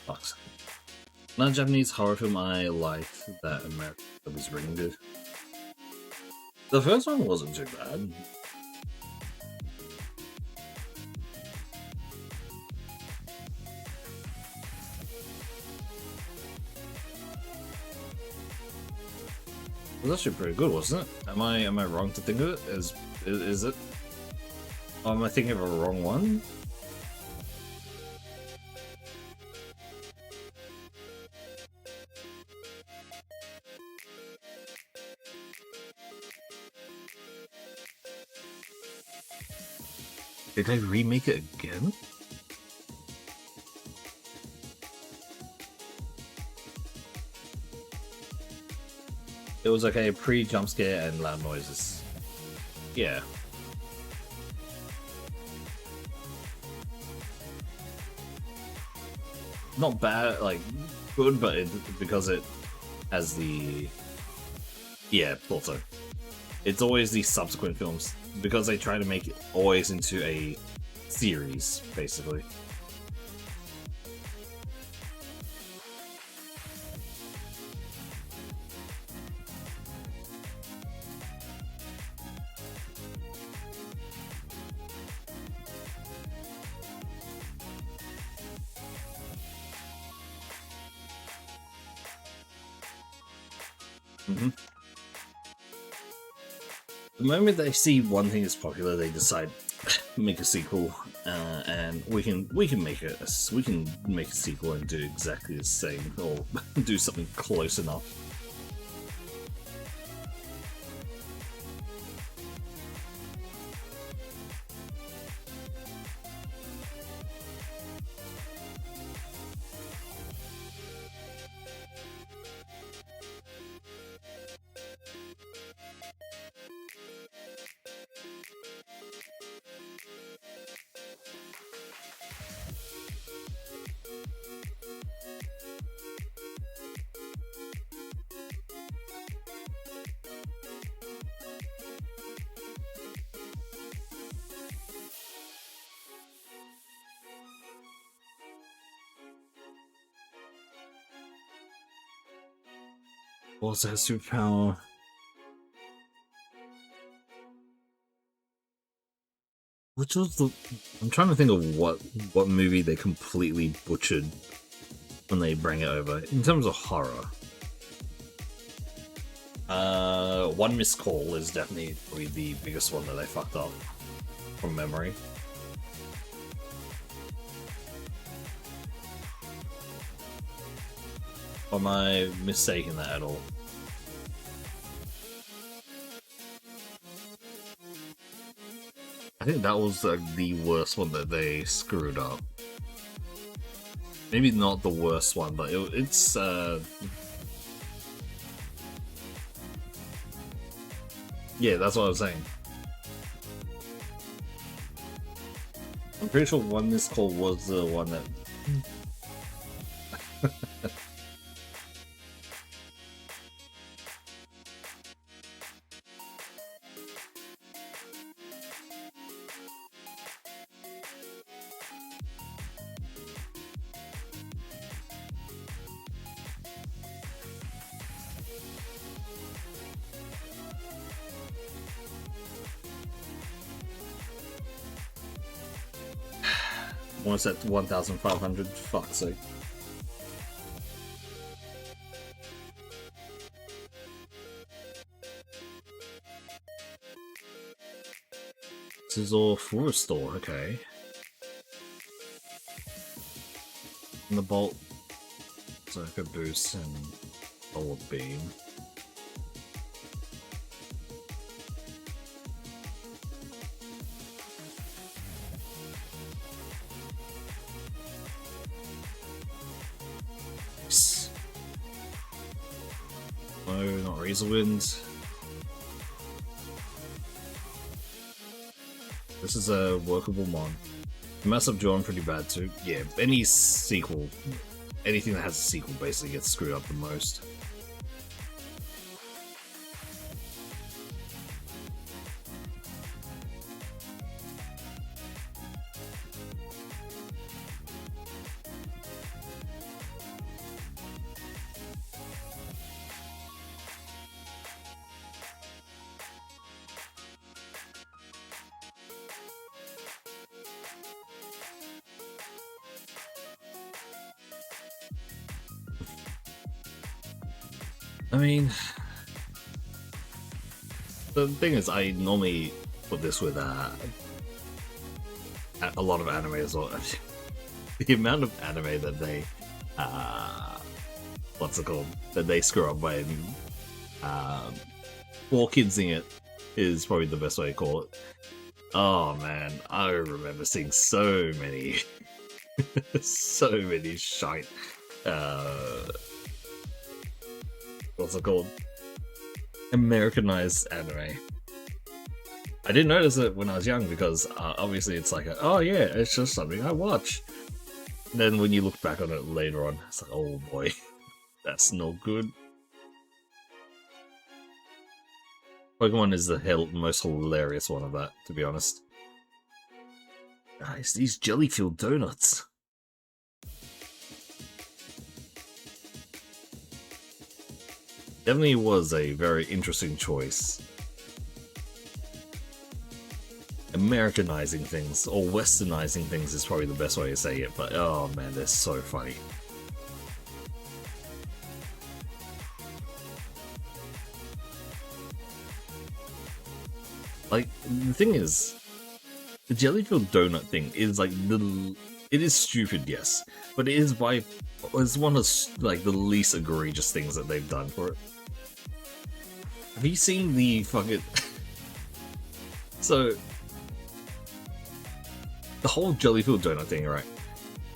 Fucks. Another Japanese horror film I liked that America was Ring did. The first one wasn't too bad. It was actually pretty good, wasn't it? Am I wrong to think of it? Is it? Oh, am I thinking of a wrong one? Did they remake it again? It was like a pre-jump scare and loud noises. Yeah. Not bad, like, good, but because it has the... Yeah, also. It's always the subsequent films, because they try to make it always into a series, basically. The moment they see one thing is popular, they decide make a sequel, and we can make it. We can make a sequel and do exactly the same, or do something close enough. Also has superpower. Which was the? I'm trying to think of what movie they completely butchered when they bring it over in terms of horror. One Missed Call is definitely probably the biggest one that they fucked up from memory. Or am I mistaken that at all? I think that was the worst one that they screwed up. Maybe not the worst one, but it's yeah, that's what I was saying. I'm pretty sure One Missed Call was the one that Almost at 1,500. Fuck's sake. This is all for a store, okay. And the bolt, circuit boost, and bullet beam. No, not Razor Wind. This is a workable mon. The mess up drawn pretty bad too. Yeah, any sequel, anything that has a sequel basically gets screwed up the most. I mean, the thing is, I normally put this with a lot of anime as well. The amount of anime that they, what's it called, that they screw up by four kids in it is probably the best way to call it. Oh man, I remember seeing so many, so many shite. What's it called? Americanized anime. I didn't notice it when I was young because obviously it's like, oh yeah, it's just something I watch. And then when you look back on it later on, it's like, oh boy, that's no good. Pokemon is the most hilarious one of that, to be honest. Nice, these jelly-filled donuts. Definitely was a very interesting choice. Americanizing things, or westernizing things is probably the best way to say it, but oh man, they're so funny. Like, the thing is, the jelly-filled donut thing is like it is stupid, yes, but it's one of like the least egregious things that they've done for it. Have you seen the fucking so the whole jelly-filled donut thing, right?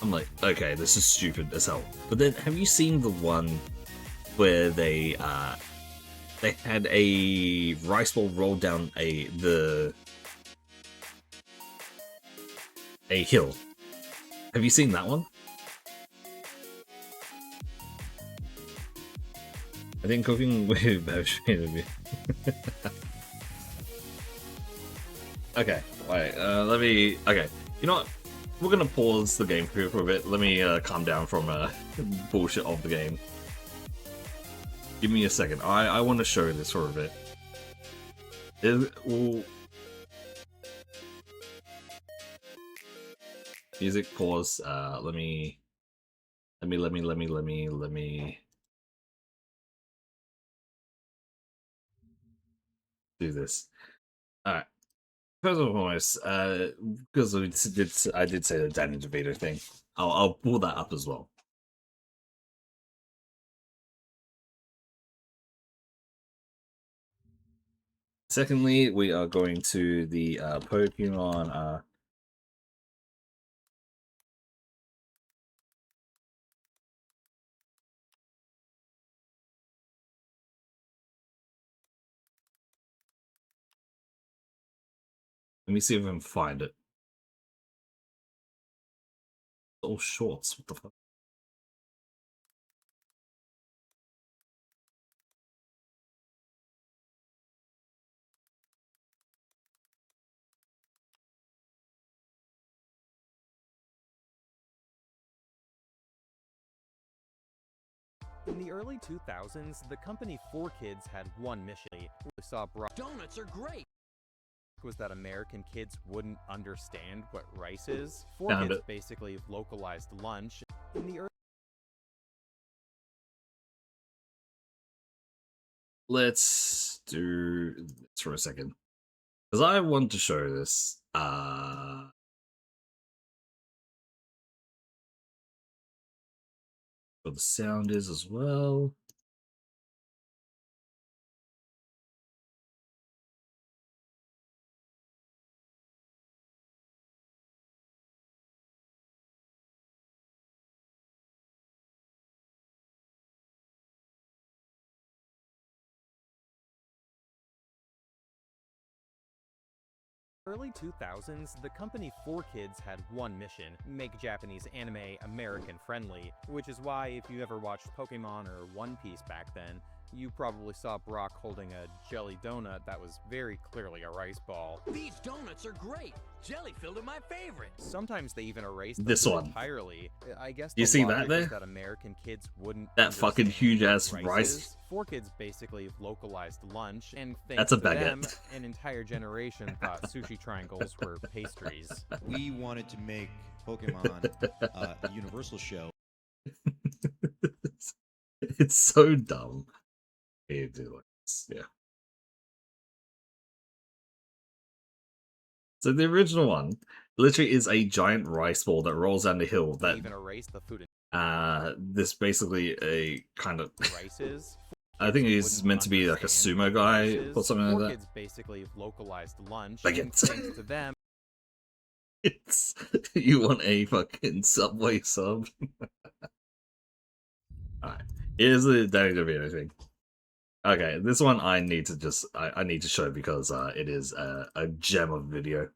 I'm like, okay, this is stupid as hell. But then, have you seen the one where they had a rice ball roll down a hill? Have you seen that one? I think cooking with would Okay, wait, let me... Okay, you know what? We're gonna pause the game for a bit. Let me calm down from bullshit of the game. Give me a second. I want to show this for a bit. Music pause. Let me do this. All right. First and foremost, because I did say the Danny DeVito thing, I'll pull that up as well. Secondly, we are going to the Pokemon. Let me see if I can find it. Oh, shorts. What the fuck? In the early 2000s, the company 4Kids had one mission. We saw donuts are great! was that American kids wouldn't understand what rice is. Found Kids it. basically localized lunch. In the early Let's do this for a second. Because I want to show this. What the sound is as well. early 2000s, the company 4Kids had one mission: make Japanese anime American friendly, which is why if you ever watched Pokemon or One Piece back then, you probably saw Brock holding a jelly donut that was very clearly a rice ball. These donuts are great. Jelly-filled are my favorite. Sometimes they even erased the This food one. entirely. I guess You the see that logic was there? that American kids wouldn't That fucking understand huge-ass what rice. is. 4Kids basically localized lunch, and That's thanks a to them, baguette. an entire generation thought sushi triangles were pastries. We wanted to make Pokemon a universal show. It's so dumb. You do like this, yeah. So the original one literally is a giant rice ball that rolls down the hill. They That even erased the food this basically a kind of rices. I think Kids he's wouldn't meant to be like a understand sumo what guy rice or is. something like that. Kids basically localized lunch, Like and it's- thanks to them, It's you want a fucking Subway sub. Alright. Here's the Danny DeVito thing. Okay, this one I need to just I need to show because it is a gem of video.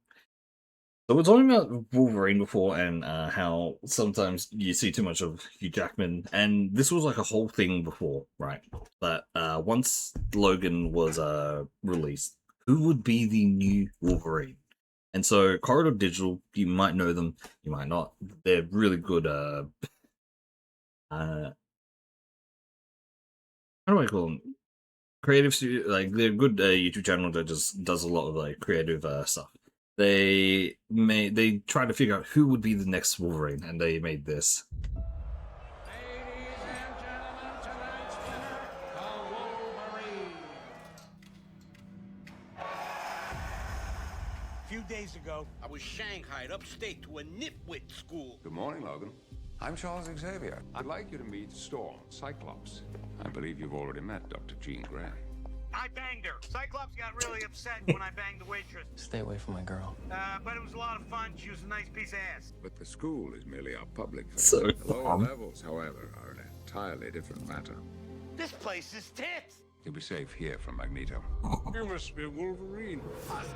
So we're talking about Wolverine before and how sometimes you see too much of Hugh Jackman, and this was like a whole thing before, right? That once Logan was released, who would be the new Wolverine? And so Corridor Digital, you might know them, you might not. They're really good. How do I call them? Creative studio, like they're good YouTube channel that just does a lot of like creative stuff. They try to figure out who would be the next Wolverine, and they made this. Ladies and gentlemen, tonight's winner, the Wolverine. A few days ago, I was shanghaied upstate to a nitwit school. Good morning, Logan. I'm Charles Xavier. I'd like you to meet Storm, Cyclops. I believe you've already met Dr. Jean Grey. I banged her. Cyclops got really upset when I banged the waitress. Stay away from my girl. But it was a lot of fun. She was a nice piece of ass. But the school is merely our public face. So The lower dumb. levels, however, are an entirely different matter. This place is tits. You'll be safe here from Magneto. You must be Wolverine.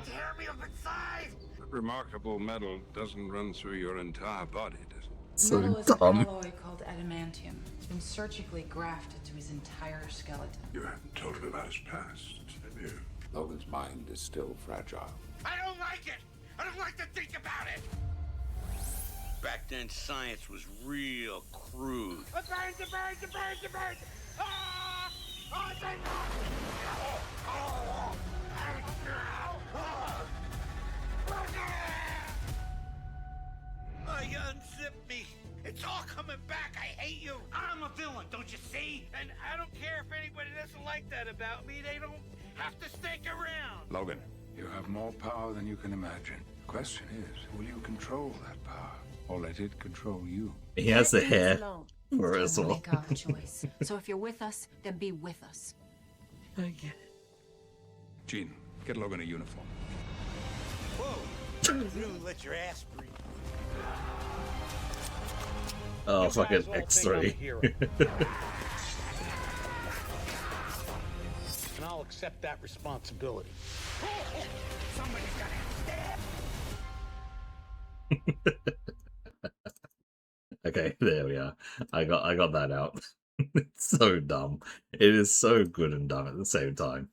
Tear me up inside. That remarkable metal doesn't run through your entire body, does it? So Metal is an dumb. alloy called adamantium. It's been surgically grafted to his entire skeleton. You haven't told me about his past, have you? Logan's mind is still fragile. I don't like it. I don't like to think about it. Back then, science was real crude. A bird, a bird, a bird, a bird. Ah! Oh, thank unzip me. It's all coming back. I hate you. I'm a villain, don't you see? And I don't care if anybody doesn't like that about me. They don't have to stick around. Logan, you have more power than you can imagine. The question is, will you control that power, or let it control you? He has the Let things hair alone. for It's us gonna all. make our choice. So if you're with us, then be with us. Jean, get Logan a uniform. Whoa. Really let your ass breathe. Oh, You fucking guys all think I'm a X3. hero. And I'll accept that responsibility. Somebody's gotta Okay, there we are. I got that out. It's so dumb. It is so good and dumb at the same time.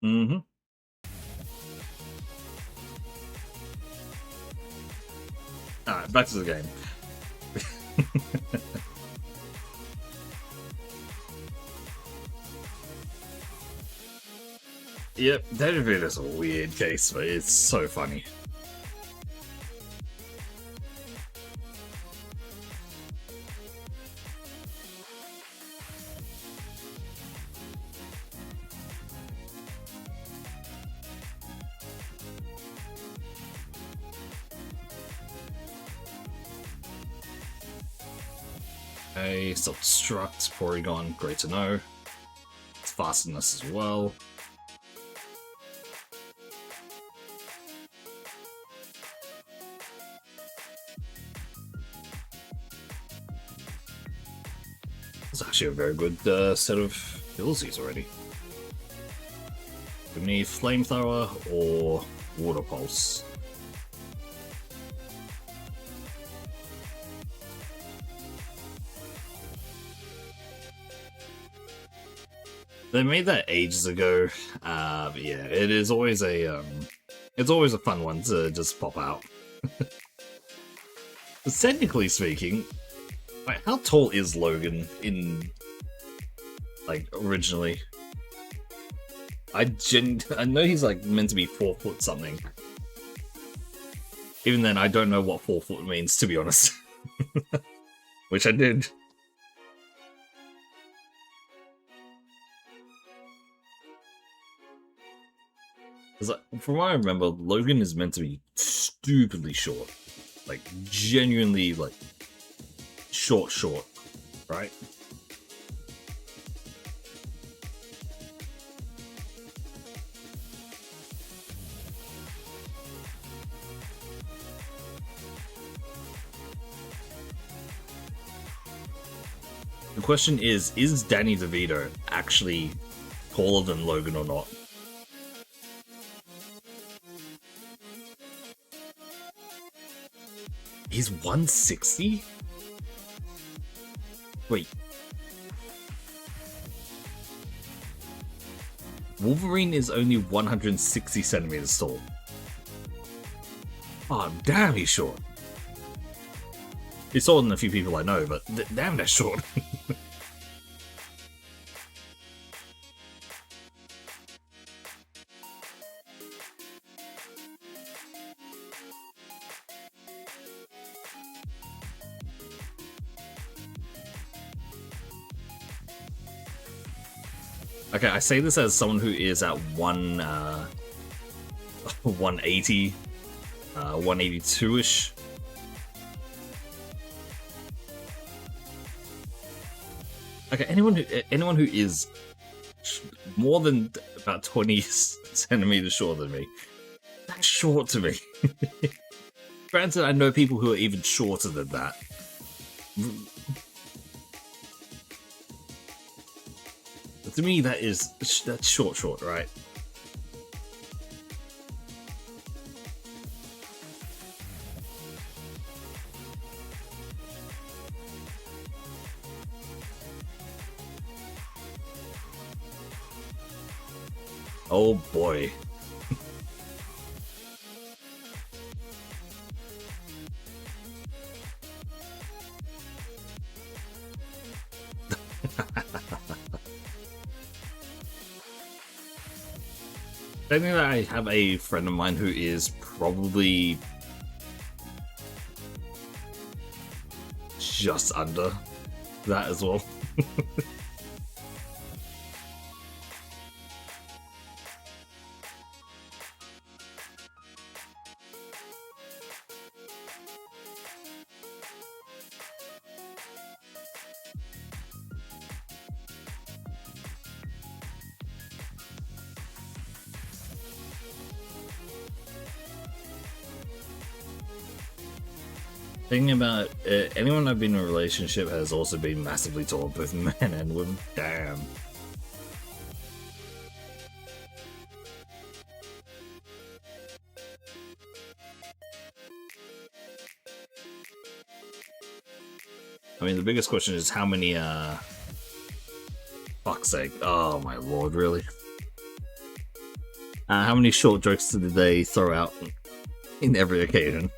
Mm-hmm. Alright, back to the game. Yep, David is a weird case, but it's so funny. Okay, self-destruct, Porygon, great to know. It's fastness as well. It's actually a very good set of abilities already. We need Flamethrower or Water Pulse. They made that ages ago, but yeah, it is always a it's always a fun one to just pop out. Technically speaking, like, how tall is Logan in, like, originally? I know he's like meant to be 4 foot something. Even then, I don't know what 4 foot means, to be honest. Which I did. Like, from what I remember, Logan is meant to be stupidly short. Like, genuinely, like, short, right? The question is Danny DeVito actually taller than Logan or not? He's 160? Wait. Wolverine is only 160 centimeters tall. Oh, damn, he's short. He's taller than a few people I know, but damn, they're short. Okay, I say this as someone who is at 180, 182-ish. Okay, anyone who is more than about 20 centimeters shorter than me, that's short to me. Granted, I know people who are even shorter than that. To me, that's short, right? Oh boy. I think that I have a friend of mine who is probably just under that as well. Thinking about anyone I've been in a relationship has also been massively tall, both men and women. Damn. I mean, the biggest question is how many, fuck's sake. Oh my lord, really? How many short jokes did they throw out in every occasion?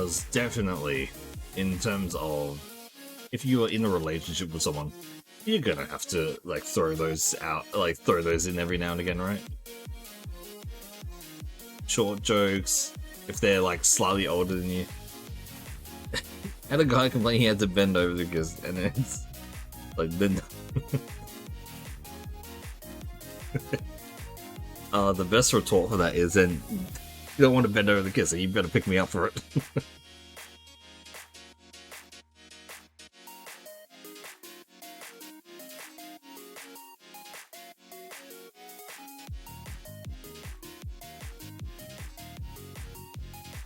Because definitely, in terms of if you are in a relationship with someone, you're gonna have to like throw those out, like throw those in every now and again, right? Short jokes, if they're like slightly older than you. Had a guy complain he had to bend over because, and it's like then. The best retort for that is, then you don't want to bend over the kiss, so you better pick me up for it.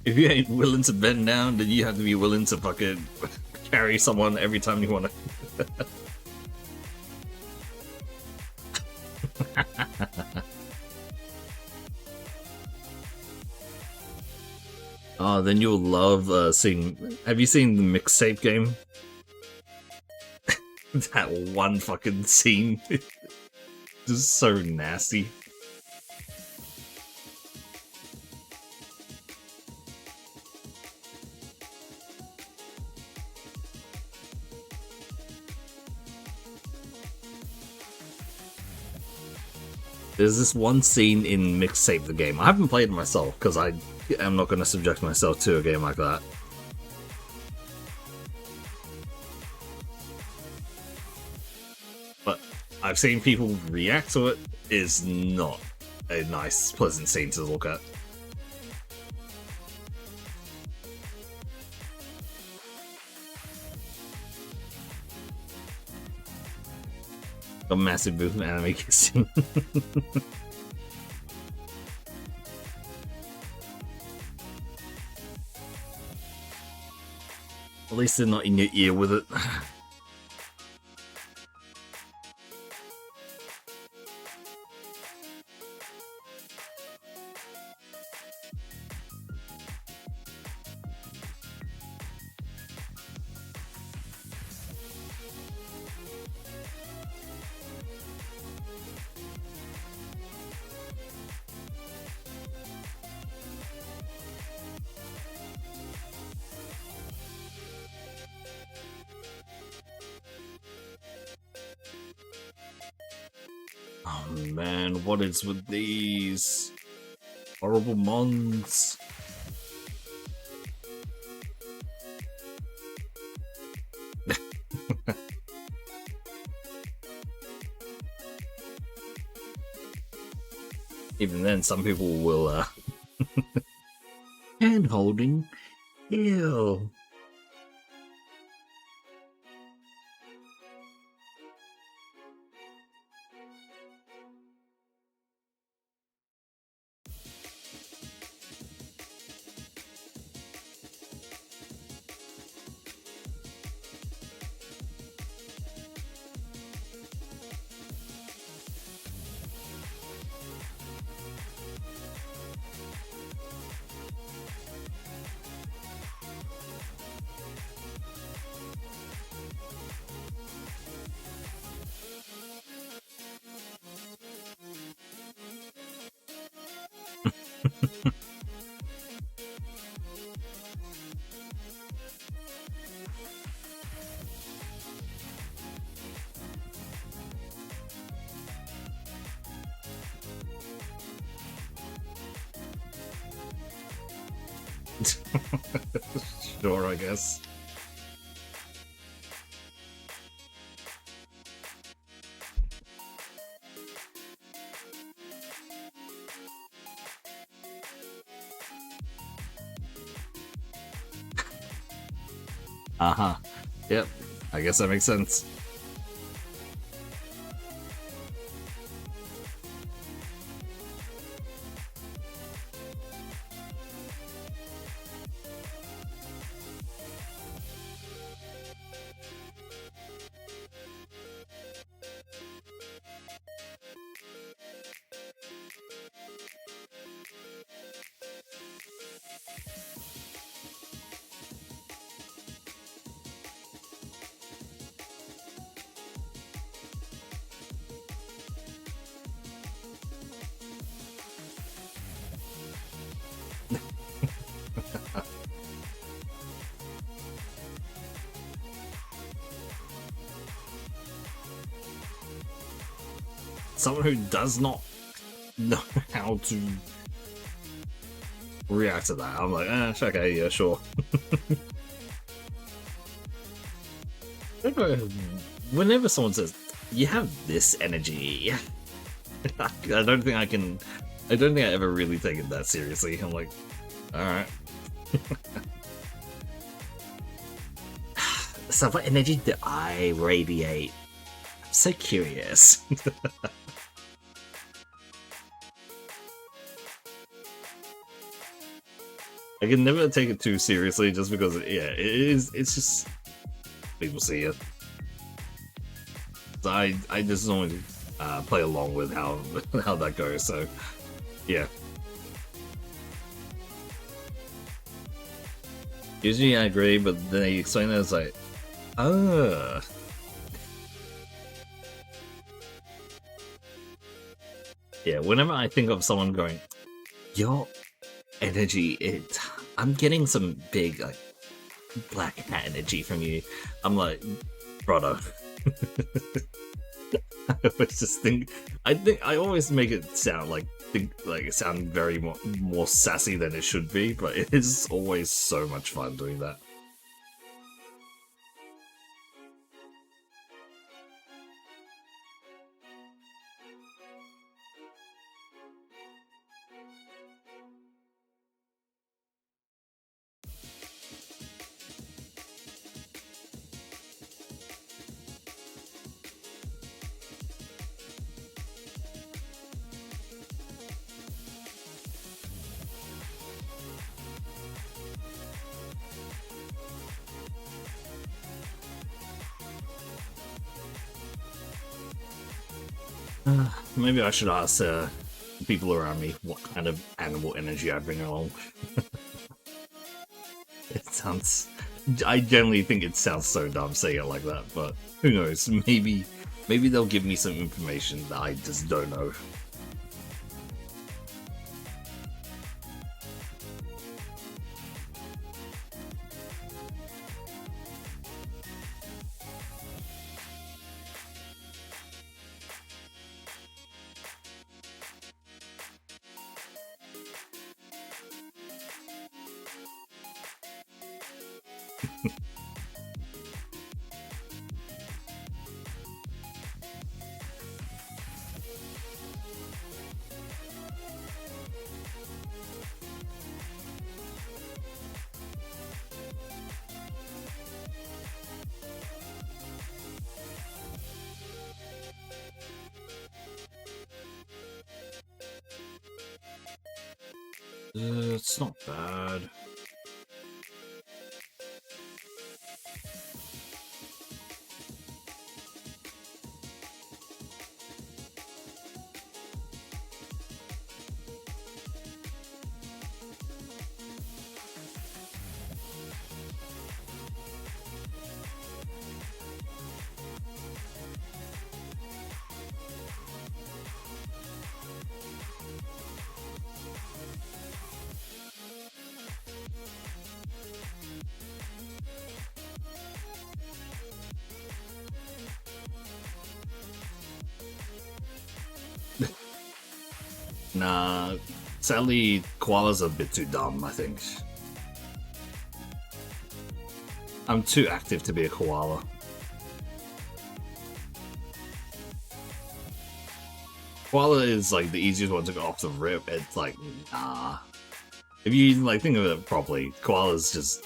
If you ain't willing to bend down, then you have to be willing to fucking carry someone every time you want to. Oh, then you'll love seeing. Have you seen the mixtape game? That one fucking scene. Just so nasty. There's this one scene in Mixtape the game. I haven't played it myself because I am not going to subject myself to a game like that. But I've seen people react to it. It's not a nice, pleasant scene to look at. A massive booth of anime kissing. At least they're not in your ear with it. Oh man, what is with these horrible mons? Even then, some people will hand holding. Ew. Sure, I guess. Uh-huh. Yep. I guess that makes sense. someone who does not know how to react to that. I'm like, okay, yeah, sure. Whenever someone says, you have this energy, I don't think I ever really take it that seriously. I'm like, alright. So what energy do I radiate? I'm so curious. I can never take it too seriously just because, it's just... people see it. So I just only play along with how that goes, so yeah. Usually I agree, but then they explain it as like, yeah, whenever I think of someone going, your energy, I'm getting some big, like, black hat energy from you. I'm like, brother. I always make it sound sound very more sassy than it should be, but it is always so much fun doing that. Maybe I should ask people around me what kind of animal energy I bring along. I generally think it sounds so dumb saying it like that, but who knows? Maybe they'll give me some information that I just don't know. It's not bad. Nah, sadly, koala's a bit too dumb, I think. I'm too active to be a koala. Koala is like the easiest one to go off the rip. It's like, nah. If you like think of it properly, koala's just...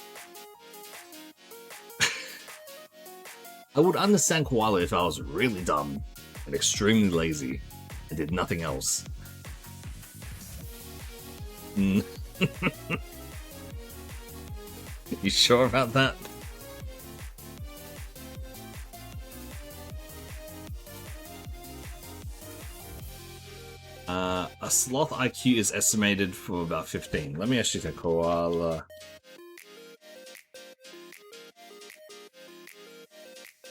I would understand koala if I was really dumb and extremely lazy and did nothing else. You sure about that? A sloth IQ is estimated for about 15. Let me actually take koala.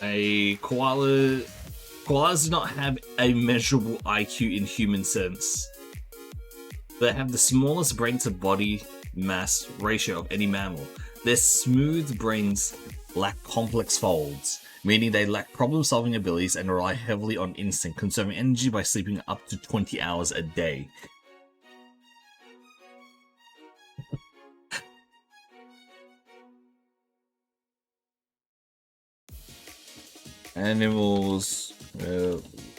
Koalas do not have a measurable IQ in human sense. They have the smallest brain to body mass ratio of any mammal. Their smooth brains lack complex folds, meaning they lack problem-solving abilities and rely heavily on instinct, conserving energy by sleeping up to 20 hours a day. Animals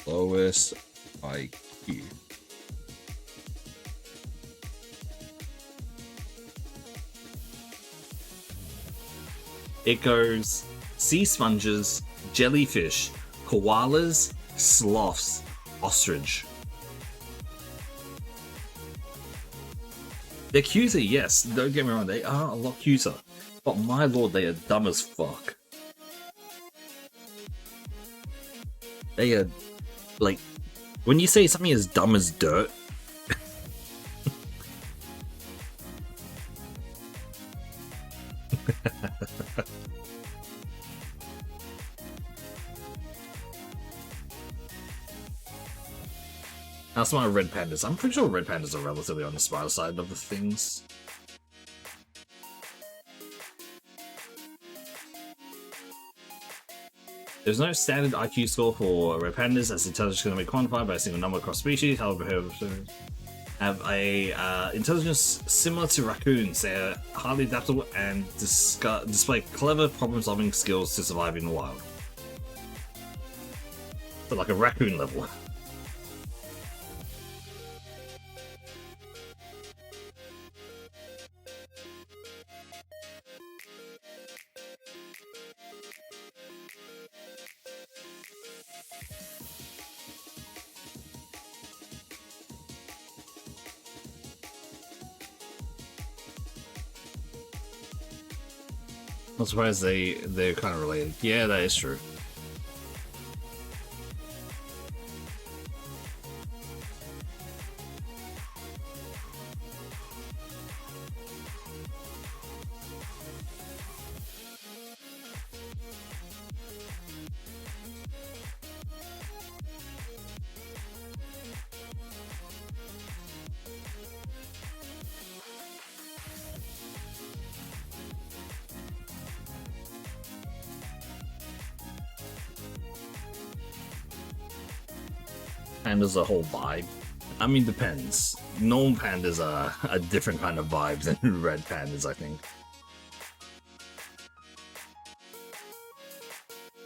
lowest IQ. It goes sea sponges, jellyfish, koalas, sloths, ostrich. They're cuter, yes, don't get me wrong, they are a lot cuter. But my lord, they are dumb as fuck. They are, like, when you say something as dumb as dirt, that's my red pandas. I'm pretty sure red pandas are relatively on the smarter side of the things. There's no standard IQ score for red pandas, as intelligence can be quantified by a single number across species. However, have a intelligence similar to raccoons. They are highly adaptable and display clever problem-solving skills to survive in the wild. So like a raccoon level. I'm surprised they're kind of related. Yeah, that is true. Pandas a whole vibe. I mean, depends. Normal pandas are a different kind of vibe than red pandas, I think.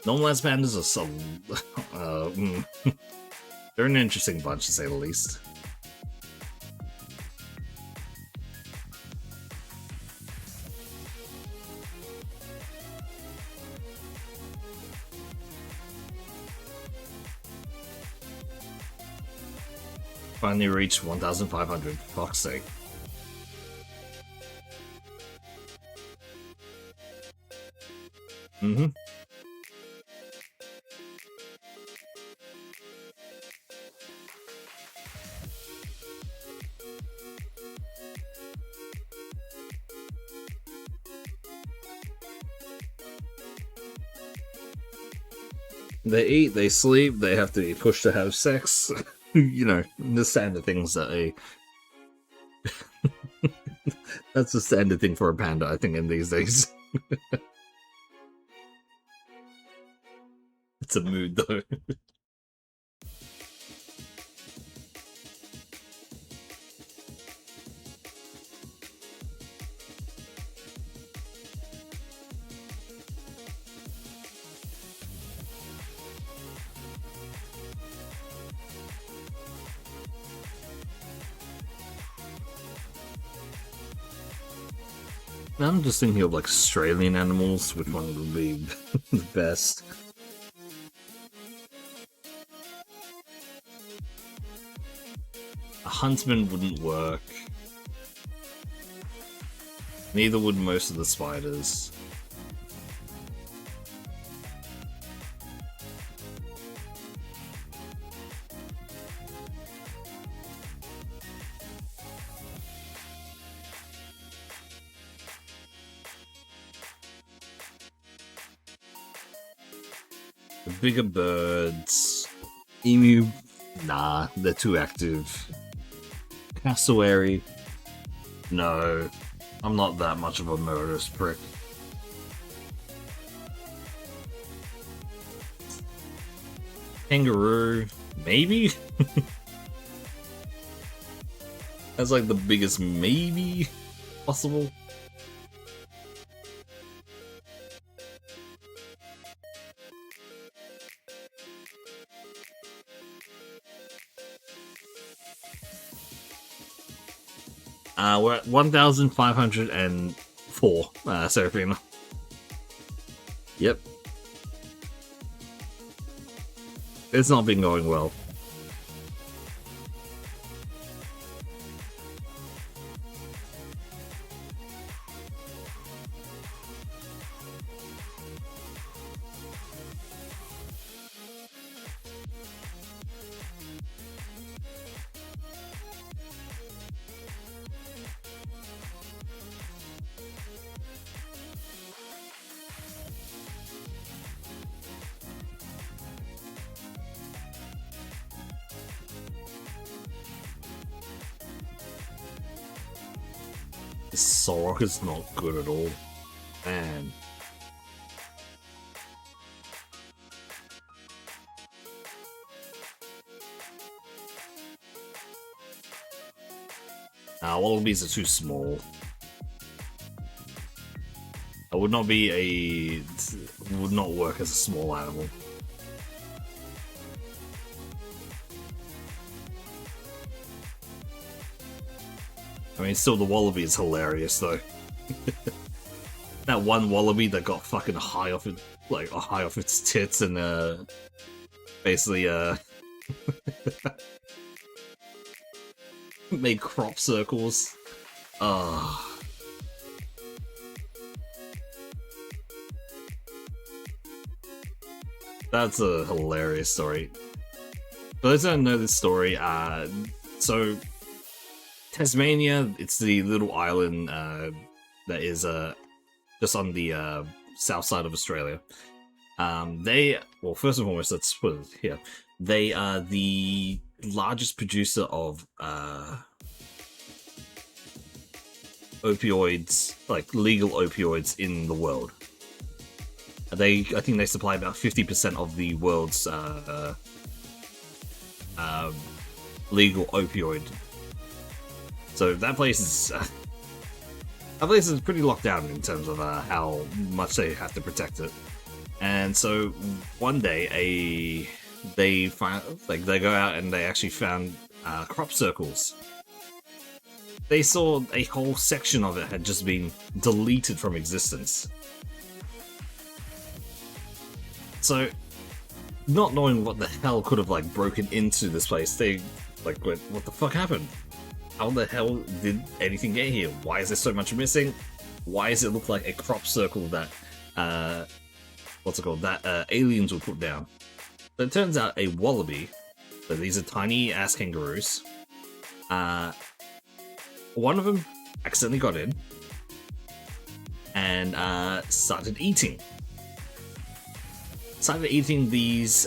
Normalized pandas are some... they're an interesting bunch, to say the least. Finally reached 1,500, fuck's sake. Mm-hmm. They eat, they sleep, they have to be pushed to have sex. You know, the standard things that a... That's the standard thing for a panda, I think, in these days. It's a mood, though. I'm just thinking of like Australian animals, which one would be the best? A huntsman wouldn't work. Neither would most of the spiders. The bigger birds. Emu. Nah, they're too active. Cassowary. No. I'm not that much of a murderous prick. Kangaroo, maybe? That's like the biggest maybe possible. We're at 1,504, Seraphina. Yep. It's not been going well. This Solrock is not good at all. Man. Wallabies are too small. I would not be a... would not work as a small animal. I mean, still, the wallaby is hilarious, though. That one wallaby that got fucking high off it, like high off its tits, and basically made crop circles. That's a hilarious story. For those that don't know this story, so Tasmania, it's the little island that is just on the south side of Australia. Well, first and foremost, let's put it here. They are the largest producer of opioids, like legal opioids in the world. I think they supply about 50% of the world's legal opioid. So that place is pretty locked down in terms of how much they have to protect it. And so one day they go out and they actually found crop circles. They saw a whole section of it had just been deleted from existence. So, not knowing what the hell could have like broken into this place, they like went, "What the fuck happened? How the hell did anything get here? Why is there so much missing? Why does it look like a crop circle that that aliens would put down?" So it turns out a wallaby. So these are tiny ass kangaroos. One of them accidentally got in and started eating these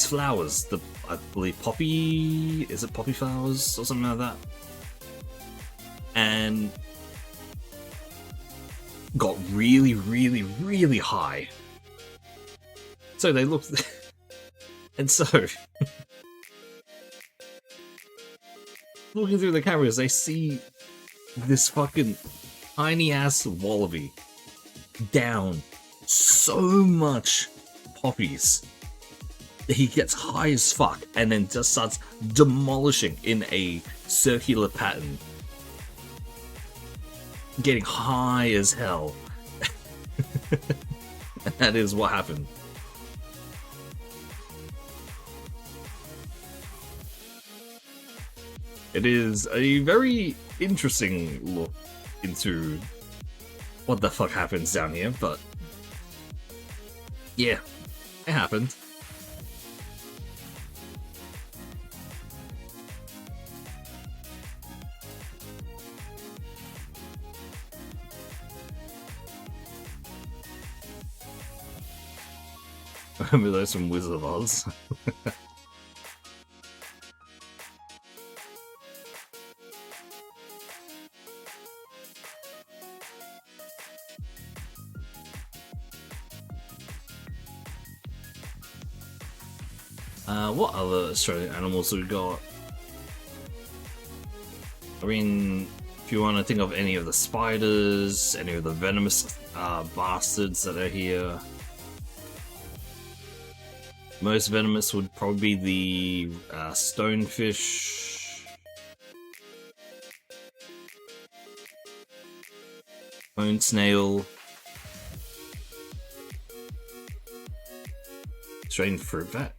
flowers. I believe poppy flowers or something like that, and got really, really, really high. So they looked, and so looking through the cameras, they see this fucking tiny ass wallaby down so much poppies that he gets high as fuck and then just starts demolishing in a circular pattern, getting high as hell. And that is what happened. It is a very interesting look into what the fuck happens down here, but yeah, it happened. Remember those from Wizard of Oz? What other Australian animals have we got? I mean, if you want to think of any of the spiders, any of the venomous bastards that are here. Most venomous would probably be the stonefish, bone snail, Australian fruit bat.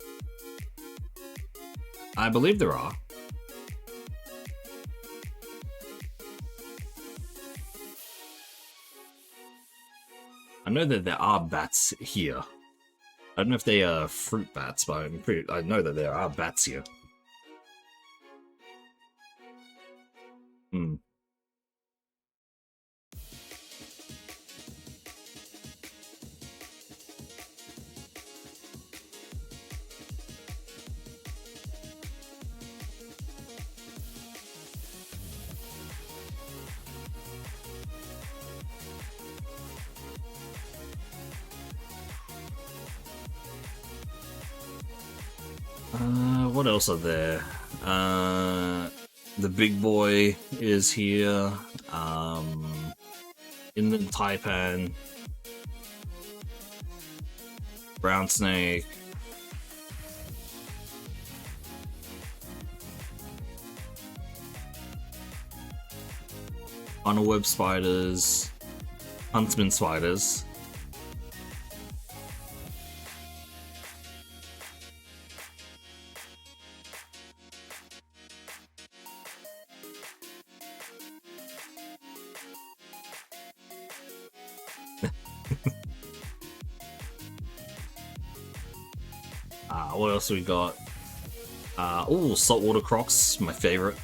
I believe there are. I know that there are bats here. I don't know if they are fruit bats, but I know that there are bats here. Hmm. What else are there? The big boy is here. Inland taipan, brown snake. Funnel web spiders, huntsman spiders. What else we got? Oh, saltwater crocs, my favorite.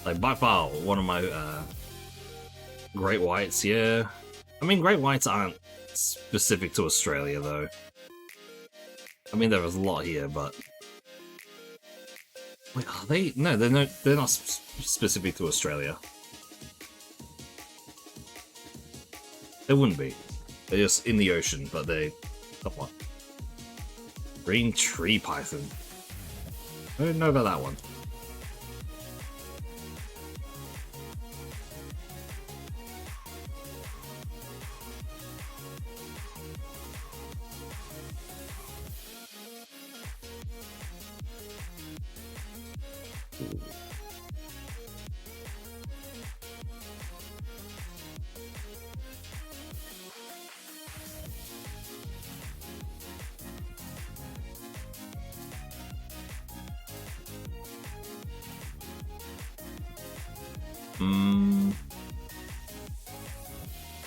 Like by far one of my great whites. Yeah, I mean great whites aren't specific to Australia though. I mean there is a lot here, but wait, are they? No, they're not specific to Australia. They wouldn't be. They're just in the ocean, but they... Come on. Green tree python. I don't know about that one.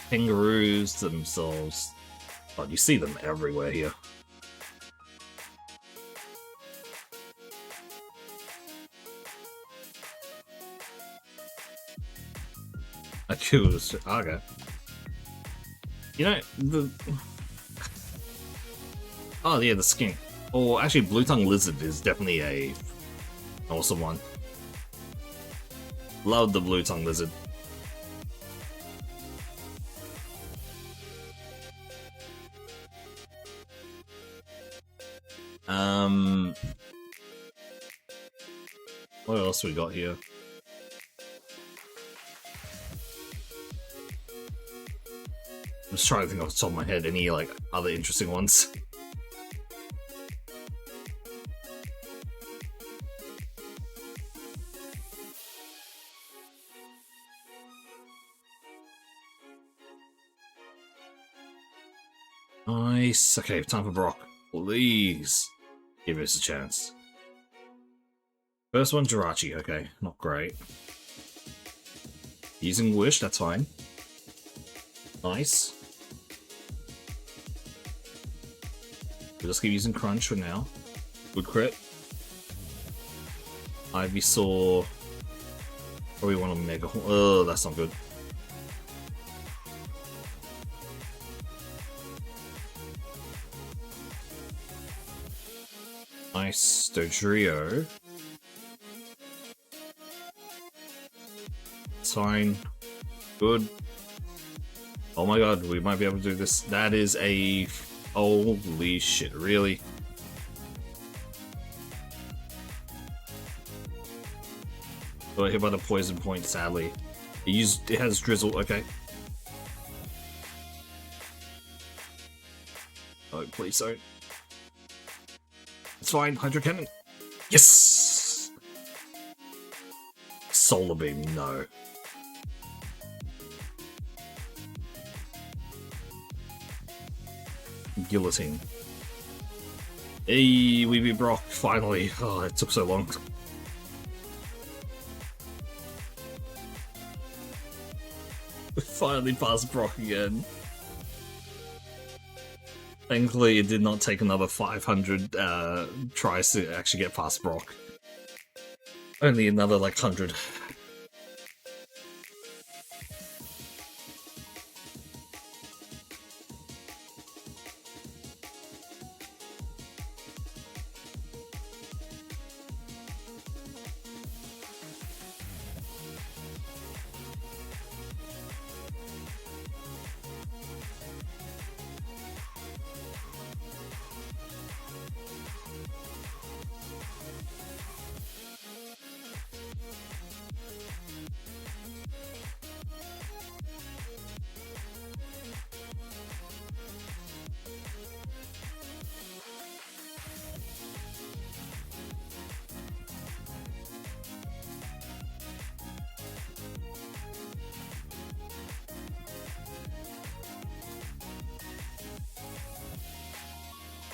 Kangaroos themselves. But you see them everywhere here. I choose. Okay. You know, the... Oh yeah, the skink. Or actually, blue-tongue lizard is definitely an awesome one. Love the blue-tongue lizard. What else we got here? I'm just trying to think off the top of my head any like other interesting ones. Nice. Okay, time for Brock. Please give us a chance. First one, Jirachi. Okay, not great. Using Wish, that's fine. Nice. We'll just keep using Crunch for now. Good crit. Ivysaur. Probably want a Mega Horn. Oh, that's not good. Nice. Dodrio. It's fine. Good. Oh my god, we might be able to do this. That is a... Holy shit, really? Got hit by the poison point, sadly. It has drizzle, okay. Oh, please don't. It's fine, Hydro Cannon. Yes! Solar Beam, no. Guillotine. Hey, we beat Brock, finally. Oh, it took so long. We finally passed Brock again. Thankfully, it did not take another 500 tries to actually get past Brock. Only another, like, 100.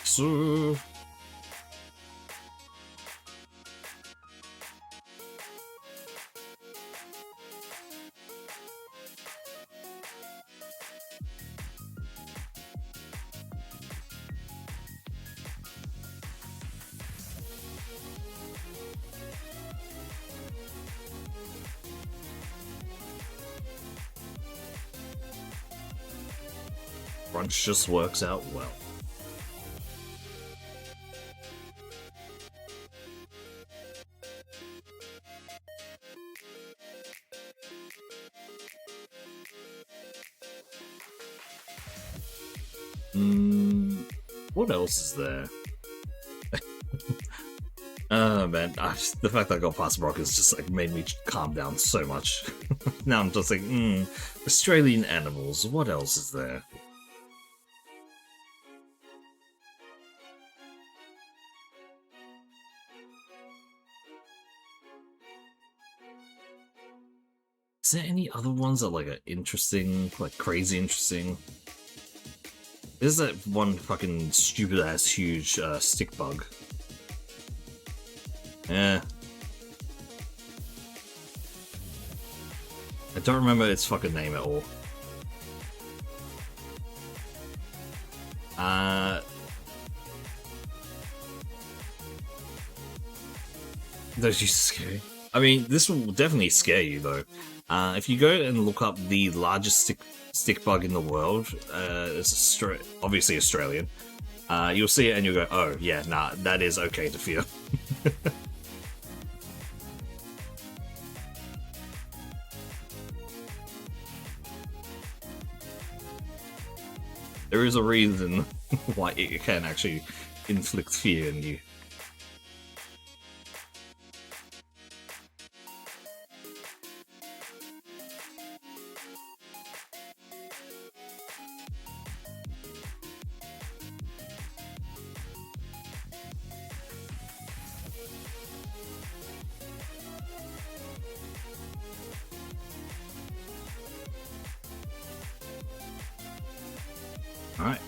So... Brunch just works out well. What else is there? Oh man, the fact that I got past Brock has just like made me calm down so much. Now I'm just like, Australian animals, what else is there? Is there any other ones that like are interesting, like crazy interesting? There's that one fucking stupid ass huge stick bug. Yeah. I don't remember its fucking name at all. Those used to scare you. I mean, this will definitely scare you though. If you go and look up the largest stick bug in the world, it's obviously Australian. You'll see it and you'll go, oh yeah, nah, that is okay to fear. There is a reason why it can actually inflict fear in you. Alright.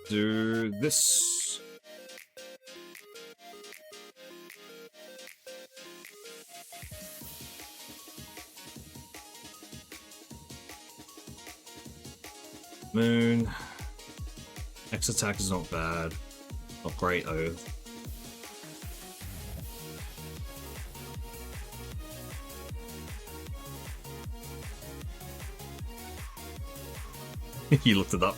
Do this. Moon. X attack is not bad. Not great though. You looked it up.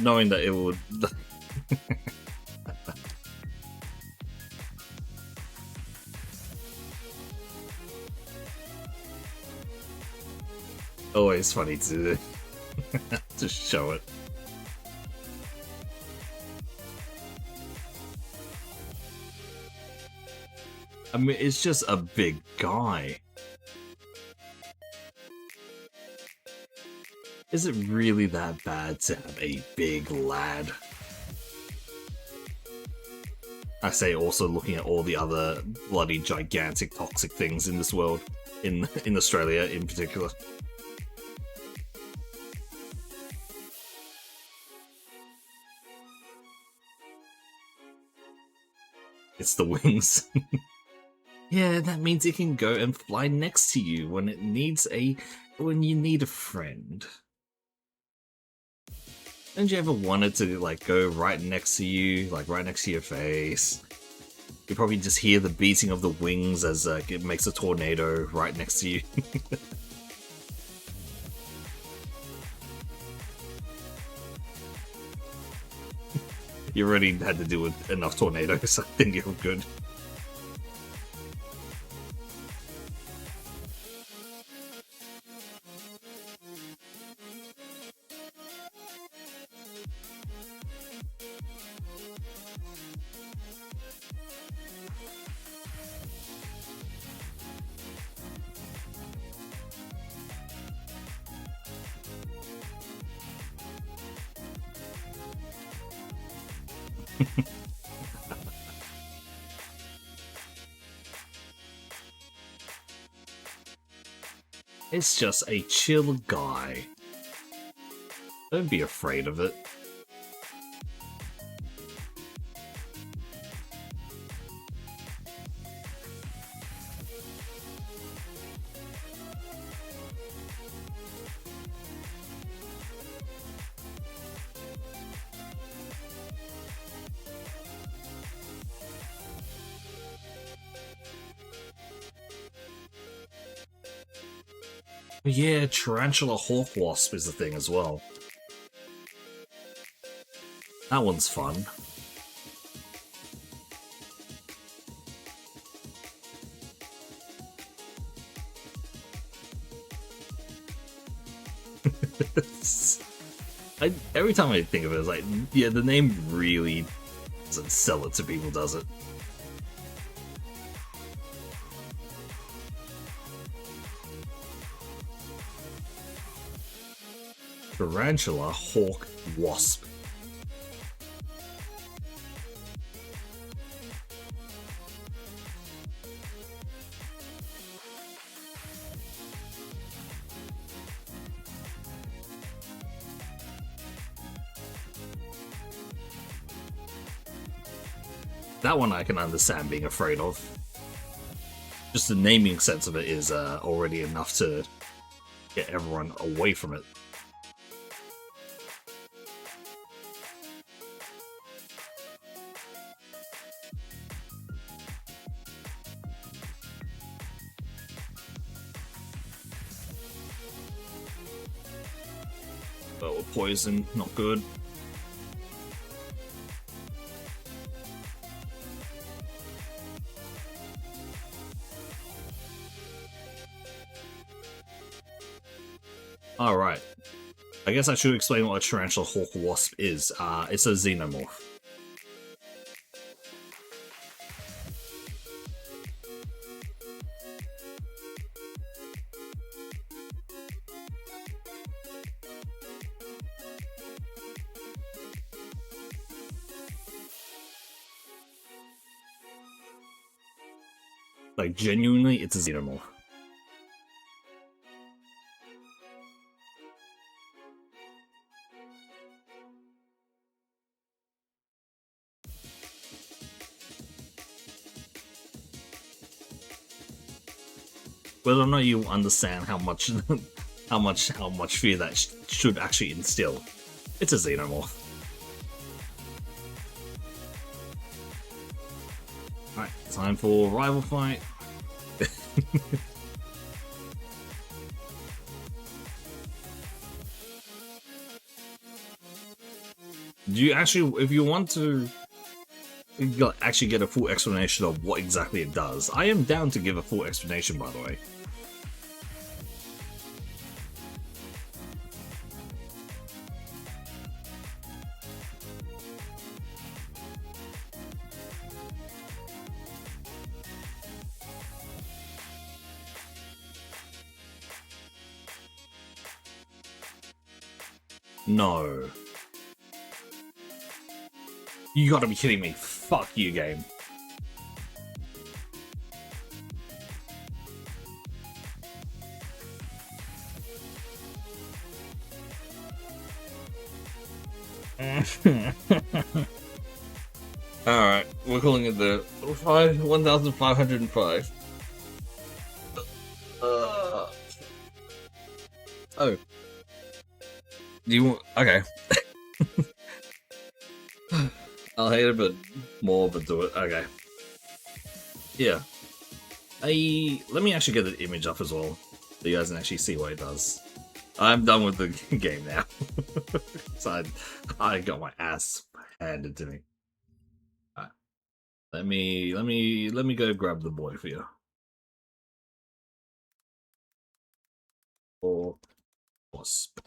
Knowing that it would. Always funny to to show it. I mean, it's just a big guy. Is it really that bad to have a big lad? I say also looking at all the other bloody gigantic toxic things in this world, in Australia in particular. It's the wings. Yeah, that means it can go and fly next to you when you need a friend. Haven't you ever wanted to like go right next to you, like right next to your face? You probably just hear the beating of the wings as it makes a tornado right next to you. You already had to deal with enough tornadoes, I think you're good. It's just a chill guy. Don't be afraid of it. Yeah, Tarantula Hawk Wasp is the thing as well. That one's fun. Every time I think of it, it's like, yeah, the name really doesn't sell it to people, does it? Tarantula Hawk Wasp. That one I can understand being afraid of. Just the naming sense of it is already enough to get everyone away from it. Oh, poison, not good. Alright. I guess I should explain what a Tarantula Hawk Wasp is. It's a xenomorph. Like, genuinely, it's a xenomorph. whether or not you understand how much how much fear that should actually instill. It's a xenomorph. Alright, time for rival fight. Do you actually, if you want to actually get a full explanation of what exactly it does, I am down to give a full explanation, by the way. No. You gotta be kidding me. Fuck you, game. Alright, we're calling it the 1505. Oh. Do you want... Okay. I'll hate it, but more, but do it. Okay. Yeah. Let me actually get the image up as well, so you guys can actually see what it does. I'm done with the game now. So I got my ass handed to me. Right. Let me go grab the boy for you. Or wasp.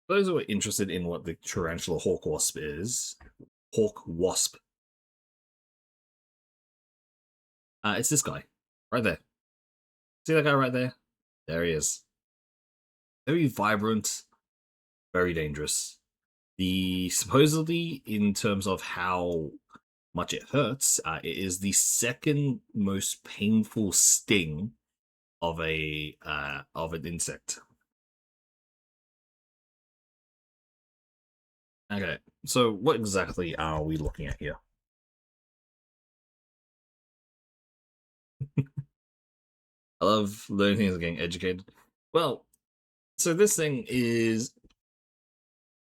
Those who are interested in what the tarantula hawk wasp is, hawk wasp. It's this guy right there. See that guy right there? There he is. Very vibrant, very dangerous. The supposedly, in terms of how much it hurts, it is the second most painful sting of an insect. Okay, so what exactly are we looking at here? I love learning things and getting educated. Well, so this thing is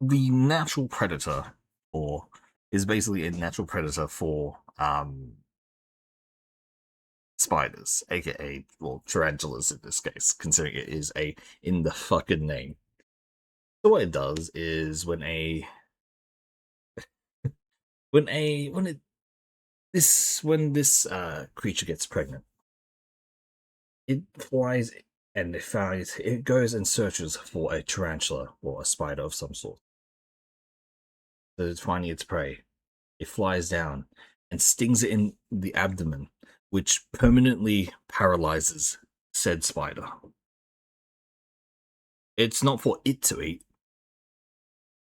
the natural predator, or is basically a natural predator for spiders, aka, well, tarantulas in this case, considering it is a in the fucking name. So what it does is when this creature gets pregnant, it flies and it goes and searches for a tarantula or a spider of some sort. So it's finding its prey. It flies down and stings it in the abdomen, which permanently paralyzes said spider. It's not for it to eat,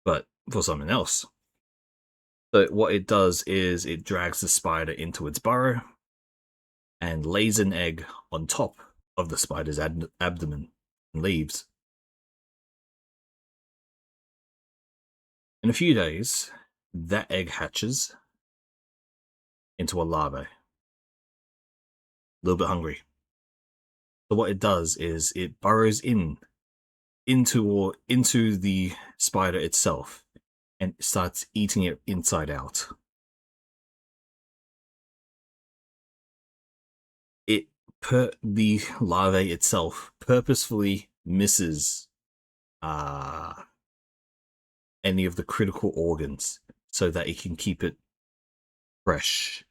but for something else. So what it does is it drags the spider into its burrow and lays an egg on top of the spider's abdomen and leaves. In a few days, that egg hatches into a larvae. A little bit hungry. So what it does is it burrows into the spider itself and starts eating it inside out. The larvae itself purposefully misses any of the critical organs so that it can keep it fresh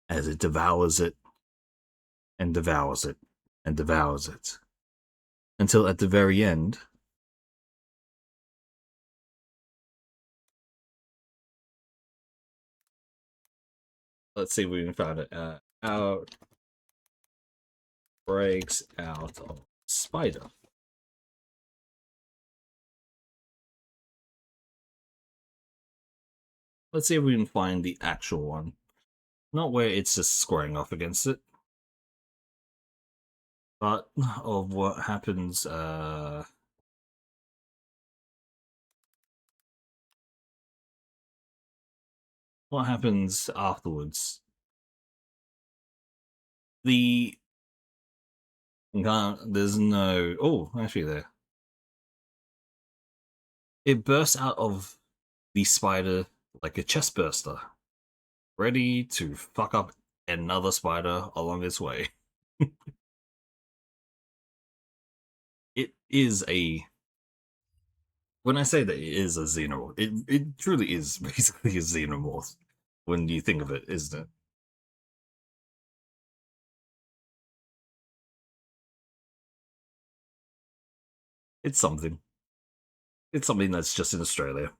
as it devours it and devours it and devours it until at the very end let's see if we can find it. Out breaks out of spider. Let's see if we can find the actual one. Not where it's just squaring off against it. But of what happens what happens afterwards? The there's no. Oh, actually, there. It bursts out of the spider like a chest burster, ready to fuck up another spider along its way. It is a. When I say that it is a xenomorph, it truly is basically a xenomorph when you think of it, isn't it? It's something. It's something that's just in Australia.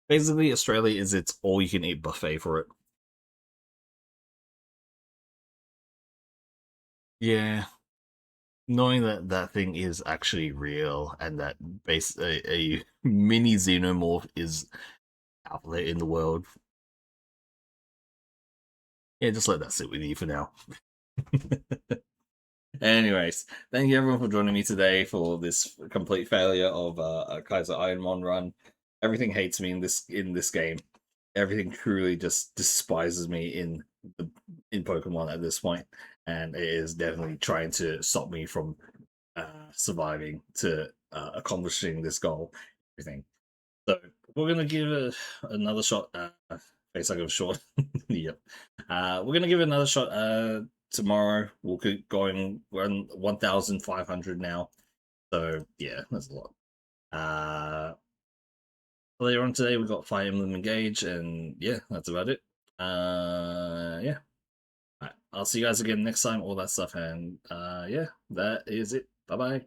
Basically, Australia is its all-you-can-eat buffet for it. Yeah, knowing that that thing is actually real and that a mini xenomorph is out there in the world, yeah, just let that sit with you for now. Anyways, thank you everyone for joining me today for this complete failure of a Kaizo Ironmon run. Everything hates me in this game. Everything truly just despises me in Pokemon at this point, and it is definitely trying to stop me from surviving to accomplishing this goal. Everything. So we're gonna give it another shot. Face like a short. Yep. We're gonna give it another shot tomorrow. We'll keep going. We're on 1,500 now. So yeah, that's a lot. Later on today we got Fire Emblem Engage, and yeah, that's about it. Yeah. Right, I'll see you guys again next time, all that stuff, and yeah, that is it. Bye bye.